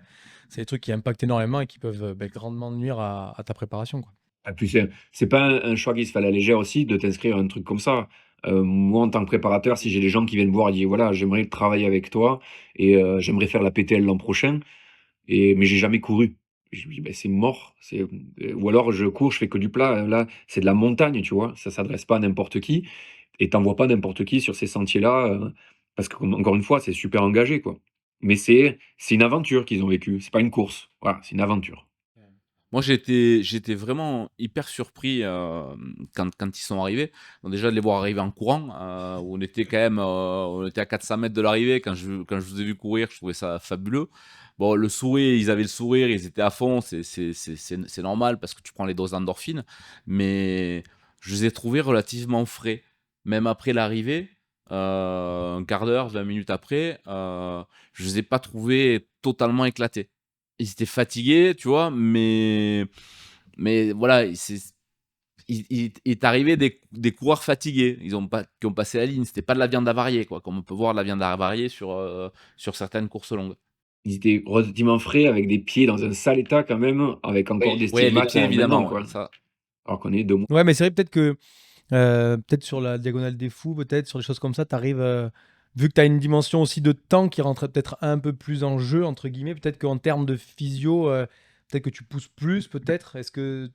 c'est des trucs qui impactent énormément et qui peuvent ben, grandement nuire à ta préparation, quoi. Ah, puis c'est pas un choix qui se fait à la légère aussi de t'inscrire à un truc comme ça. Moi, en tant que préparateur, si j'ai des gens qui viennent me voir et disent: «Voilà, j'aimerais travailler avec toi et j'aimerais faire la PTL l'an prochain mais j'ai jamais couru». Je lui dis: «Beh, c'est mort». Ou alors je cours, je fais que du plat. Là, c'est de la montagne, tu vois? Ça s'adresse pas à n'importe qui et tu pas n'importe qui sur ces sentiers-là, parce qu'encore une fois, c'est super engagé, quoi. Mais c'est une aventure qu'ils ont vécue, c'est pas une course. Voilà, c'est une aventure. Moi, j'étais vraiment hyper surpris, quand ils sont arrivés. Donc déjà de les voir arriver en courant, où on était quand même, on était à 400 mètres de l'arrivée quand je vous ai vu courir, je trouvais ça fabuleux. Bon, le sourire, ils avaient le sourire, ils étaient à fond, c'est normal parce que tu prends les doses d'endorphine, mais je les ai trouvés relativement frais. Même après l'arrivée, 1/4 d'heure, 20 minutes après, je les ai pas trouvés totalement éclatés. Ils étaient fatigués, tu vois? Mais voilà, il est arrivé des coureurs fatigués. Ils ont pas qui ont passé la ligne. C'était pas de la viande avariée, quoi, comme on peut voir de la viande avariée sur certaines courses longues. Ils étaient relativement frais avec des pieds dans un sale état quand même, avec encore des Ouais, les stigmates pieds en maintenant, évidemment, ouais, quoi. ça. Alors qu'on est 2 mois. Ouais, mais c'est vrai peut-être que peut-être sur la diagonale des fous, peut-être sur des choses comme ça, tu arrives, vu que tu as une dimension aussi de temps qui rentrait peut-être un peu plus en jeu, entre guillemets, peut-être qu'en termes de physio, peut-être que tu pousses plus, peut-être. Est-ce que,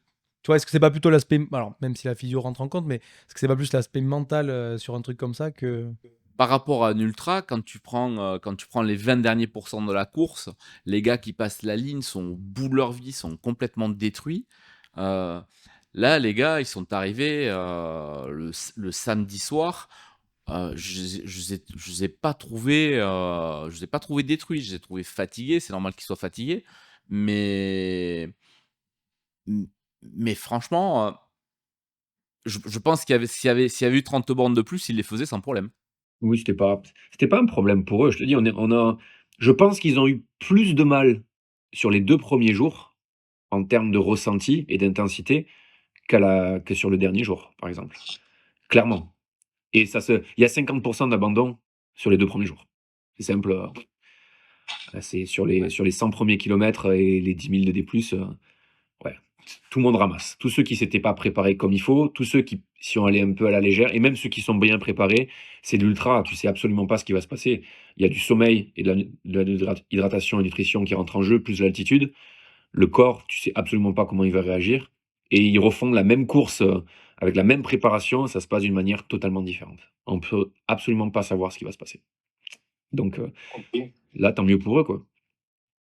tu vois, est-ce que c'est pas plutôt l'aspect, alors même si la physio rentre en compte, mais est-ce que c'est pas plus l'aspect mental sur un truc comme ça que. Par rapport à un ultra, quand tu prends les 20 derniers pourcents de la course, les gars qui passent la ligne sont au bout de leur vie, sont complètement détruits. Heu, Là, les gars, ils sont arrivés, le samedi soir, je les ai pas trouvés, je les ai pas trouvés détruits, je les ai trouvés fatigués, c'est normal qu'ils soient fatigués, mais m mais franchement, je pense s'il y avait eu 30 bornes de plus, ils les faisaient sans problème. Oui, c'était pas un problème pour eux. Je te dis, je pense qu'ils ont eu plus de mal sur les 2 premiers jours, en termes de ressenti et d'intensité, que sur le dernier jour, par exemple. Clairement. Et il y a 50 d'abandon sur les 2 premiers jours. C'est simple, c'est sur les 100 premiers kilomètres et les 10 000 de D+, ouais, tout le monde ramasse. Tous ceux qui s'étaient pas préparés comme il faut, tous ceux qui s'y sont allés un peu à la légère et même ceux qui sont bien préparés, c'est de l'ultra, tu sais absolument pas ce qui va se passer. Il y a du sommeil et de la hydratation et nutrition qui rentrent en jeu, plus l'altitude. Le corps, tu sais absolument pas comment il va réagir et ils refont la même course, avec la même préparation, ça se passe d'une manière totalement différente. On peut absolument pas savoir ce qui va se passer. Donc là, tant mieux pour eux, quoi.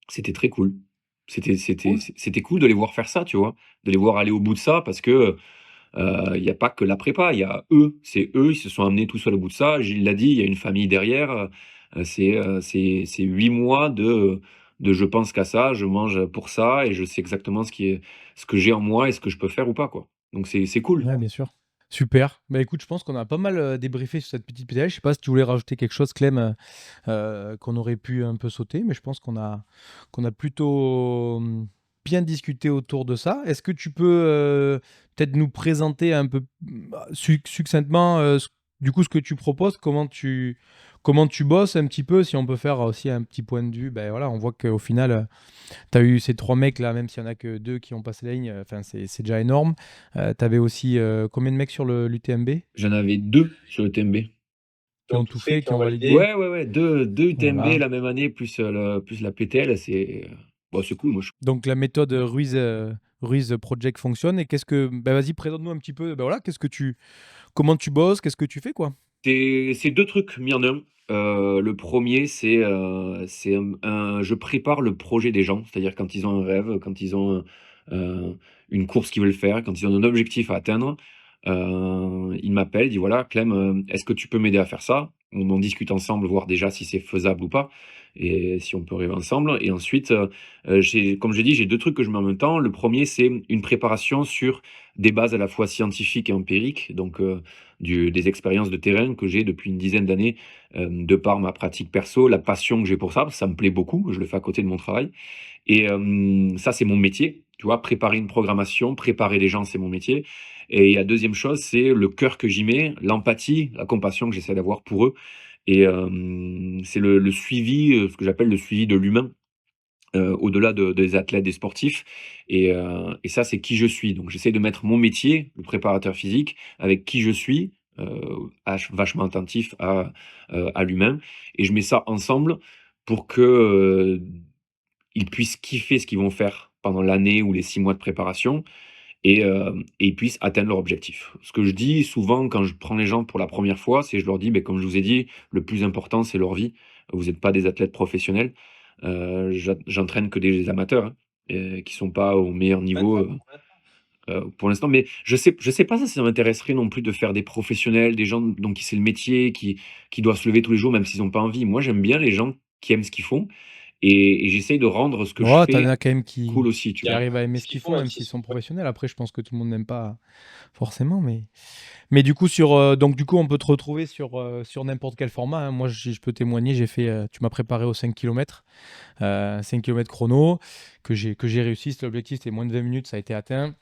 C'était très cool. C'était cool de les voir faire ça, tu vois? De les voir aller au bout de ça parce que, il y a pas que la prépa, il y a eux. C'est eux, ils se sont amenés tout seuls au bout de ça. Gilles l'a dit, il y a une famille derrière, c'est 8 mois de «je pense qu'à ça, je mange pour ça et je sais exactement ce que j'ai en moi et ce que je peux faire ou pas», quoi. Donc c'est cool. Ouais, bien sûr. Super. Bah écoute, je pense qu'on a pas mal débriefé sur cette petite PDL. Je sais pas si tu voulais rajouter quelque chose, Clem, qu'on aurait pu un peu sauter, mais je pense qu'on a plutôt bien discuté autour de ça. Est-ce que tu peux peut-être nous présenter un peu succinctement du coup ce que tu proposes, comment tu bosses un petit peu, si on peut faire aussi un petit point de vue. Ben voilà, on voit qu'au final, tu as eu ces 3 mecs là, même s'il y en a que 2 qui ont passé la ligne, enfin c'est déjà énorme. Tu avais aussi combien de mecs sur l'UTMB J'en avais 2 sur le TMB. qui ont tout fait, qui ont validé? Ouais, ouais, ouais, deux UTMB Voilà. la même année plus la PTL, bon, c'est cool, moi je Donc la méthode Ruiz Project fonctionne et qu'est-ce que bah, vas-y, présente-nous un petit peu, bah, voilà, comment tu bosses, qu'est-ce que tu fais, quoi? c'est 2 trucs mis en un. Le premier c'est je prépare le projet des gens, c'est-à-dire quand ils ont un rêve, quand ils ont, une course qu'ils veulent faire, quand ils ont un objectif à atteindre, ils m'appellent, ils disent: «Voilà Clem, est-ce que tu peux m'aider à faire ça?» On en discute ensemble, voir déjà si c'est faisable ou pas et si on peut arriver ensemble et ensuite, comme j'ai dit, j'ai 2 trucs que je mets en même temps. Le premier c'est une préparation sur des bases à la fois scientifiques et empiriques, donc des expériences de terrain que j'ai depuis une dizaine d'années, de par ma pratique perso, la passion que j'ai pour ça, parce que ça me plaît beaucoup, je le fais à côté de mon travail et ça, c'est mon métier, tu vois? Préparer une programmation, préparer les gens, c'est mon métier et la deuxième chose, c'est le cœur que j'y mets, l'empathie, la compassion que j'essaie d'avoir pour eux et c'est le suivi, ce que j'appelle le suivi de l'humain, au-delà des athlètes, des sportifs et ça, c'est qui je suis. Donc j'essaie de mettre mon métier, le préparateur physique, avec qui je suis, vachement attentif à l'humain et je mets ça ensemble pour que, ils puissent kiffer ce qu'ils vont faire pendant l'année ou les 6 mois de préparation et ils puissent atteindre leur objectif. Ce que je dis souvent quand je prends les gens pour la première fois, c'est je leur dis: «Beh, comme je vous ai dit, le plus important, c'est leur vie. Vous êtes pas des athlètes professionnels, j'entraîne que des amateurs, hein. qui sont pas au meilleur niveau pour l'instant. Mais je sais pas ça m'intéresserait non plus de faire des professionnels, des gens dont qui c'est le métier, qui doivent se lever tous les jours même s'ils ont pas envie. Moi, j'aime bien les gens qui aiment ce qu'ils font et j'essaye de rendre ce que je Oh, t'en fais as quand même cool aussi, tu qui vois? arrivent à aimer ce qu'ils font, même s'ils sont professionnels. Après, je pense que tout le monde n'aime pas forcément, mais du coup, donc du coup, on peut te retrouver sur n'importe quel format, hein. Moi, je peux témoigner, j'ai fait, tu m'as préparé aux 5 km, 5 km chrono, que j'ai réussi. L'objectif, c'était moins de 20 minutes, ça a été atteint.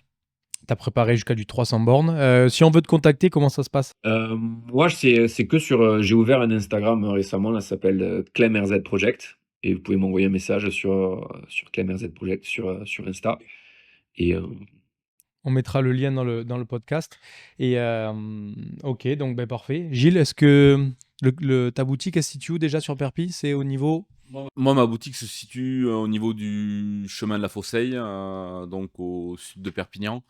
Tu as préparé jusqu'à du 300 bornes. Si on veut te contacter, comment ça se passe? Moi, c'est que sur, j'ai ouvert un Instagram récemment, là, ça s'appelle, Clem RZ Project et vous pouvez m'envoyer un message sur Clem RZ Project sur Insta et On mettra le lien dans le podcast. Et ok, donc ben, parfait. Gilles, est-ce que ta boutique, elle se situe où déjà sur Perpignan? C'est au niveau. Moi, ma boutique se situe au niveau du chemin de la Fosseille, donc au sud de Perpignan,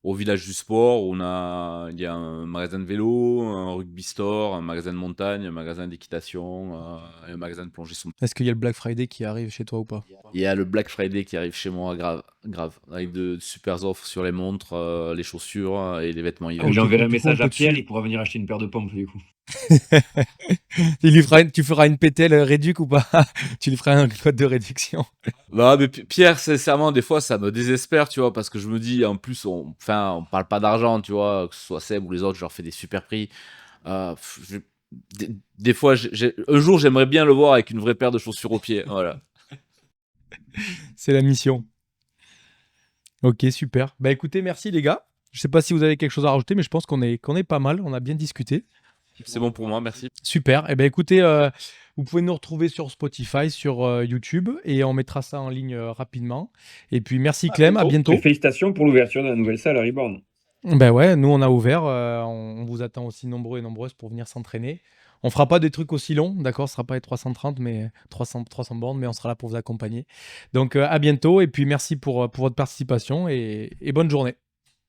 au village du sport. Il y a un magasin de vélo, un rugby store, un magasin de montagne, un magasin d'équitation et un magasin de plongée sous-marine. Est-ce qu'il y a le Black Friday qui arrive chez toi ou pas? Il y a le Black Friday qui arrive chez moi, grave, grave, avec de super offres sur les montres, les chaussures et les vêtements hiver. Ok, j'enverrai un du coup, on message à peut te Pierre, suivre. il pourra venir acheter une paire de pompes du coup. Tu feras une PTL réduc ou pas? Tu lui feras un code de réduction. Bah, mais Pierre, sincèrement, des fois, ça me désespère, tu vois, parce que je me dis, en plus, on parle pas d'argent, tu vois, que ce soit Seb ou les autres, je leur fais des super prix. Pff, des fois, un jour, j'aimerais bien le voir avec une vraie paire de chaussures aux pieds, voilà. C'est la mission. Ok, super. Bah écoutez, merci les gars. Je sais pas si vous avez quelque chose à rajouter, mais je pense qu'on est pas mal. On a bien discuté. C'est bon pour moi, merci. Super. Eh ben écoutez, vous pouvez nous retrouver sur Spotify, sur YouTube, et on mettra ça en ligne rapidement. Et puis merci Clem, à bientôt. Et félicitations pour l'ouverture de la nouvelle salle à Reborn. Ben ouais, nous on a ouvert, on vous attend aussi nombreux et nombreuses pour venir s'entraîner. On fera pas des trucs aussi longs, d'accord? Ce sera pas les 330, mais 300 bornes, mais on sera là pour vous accompagner. Donc à bientôt, et puis merci pour votre participation et bonne journée.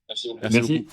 Merci Merci. beaucoup.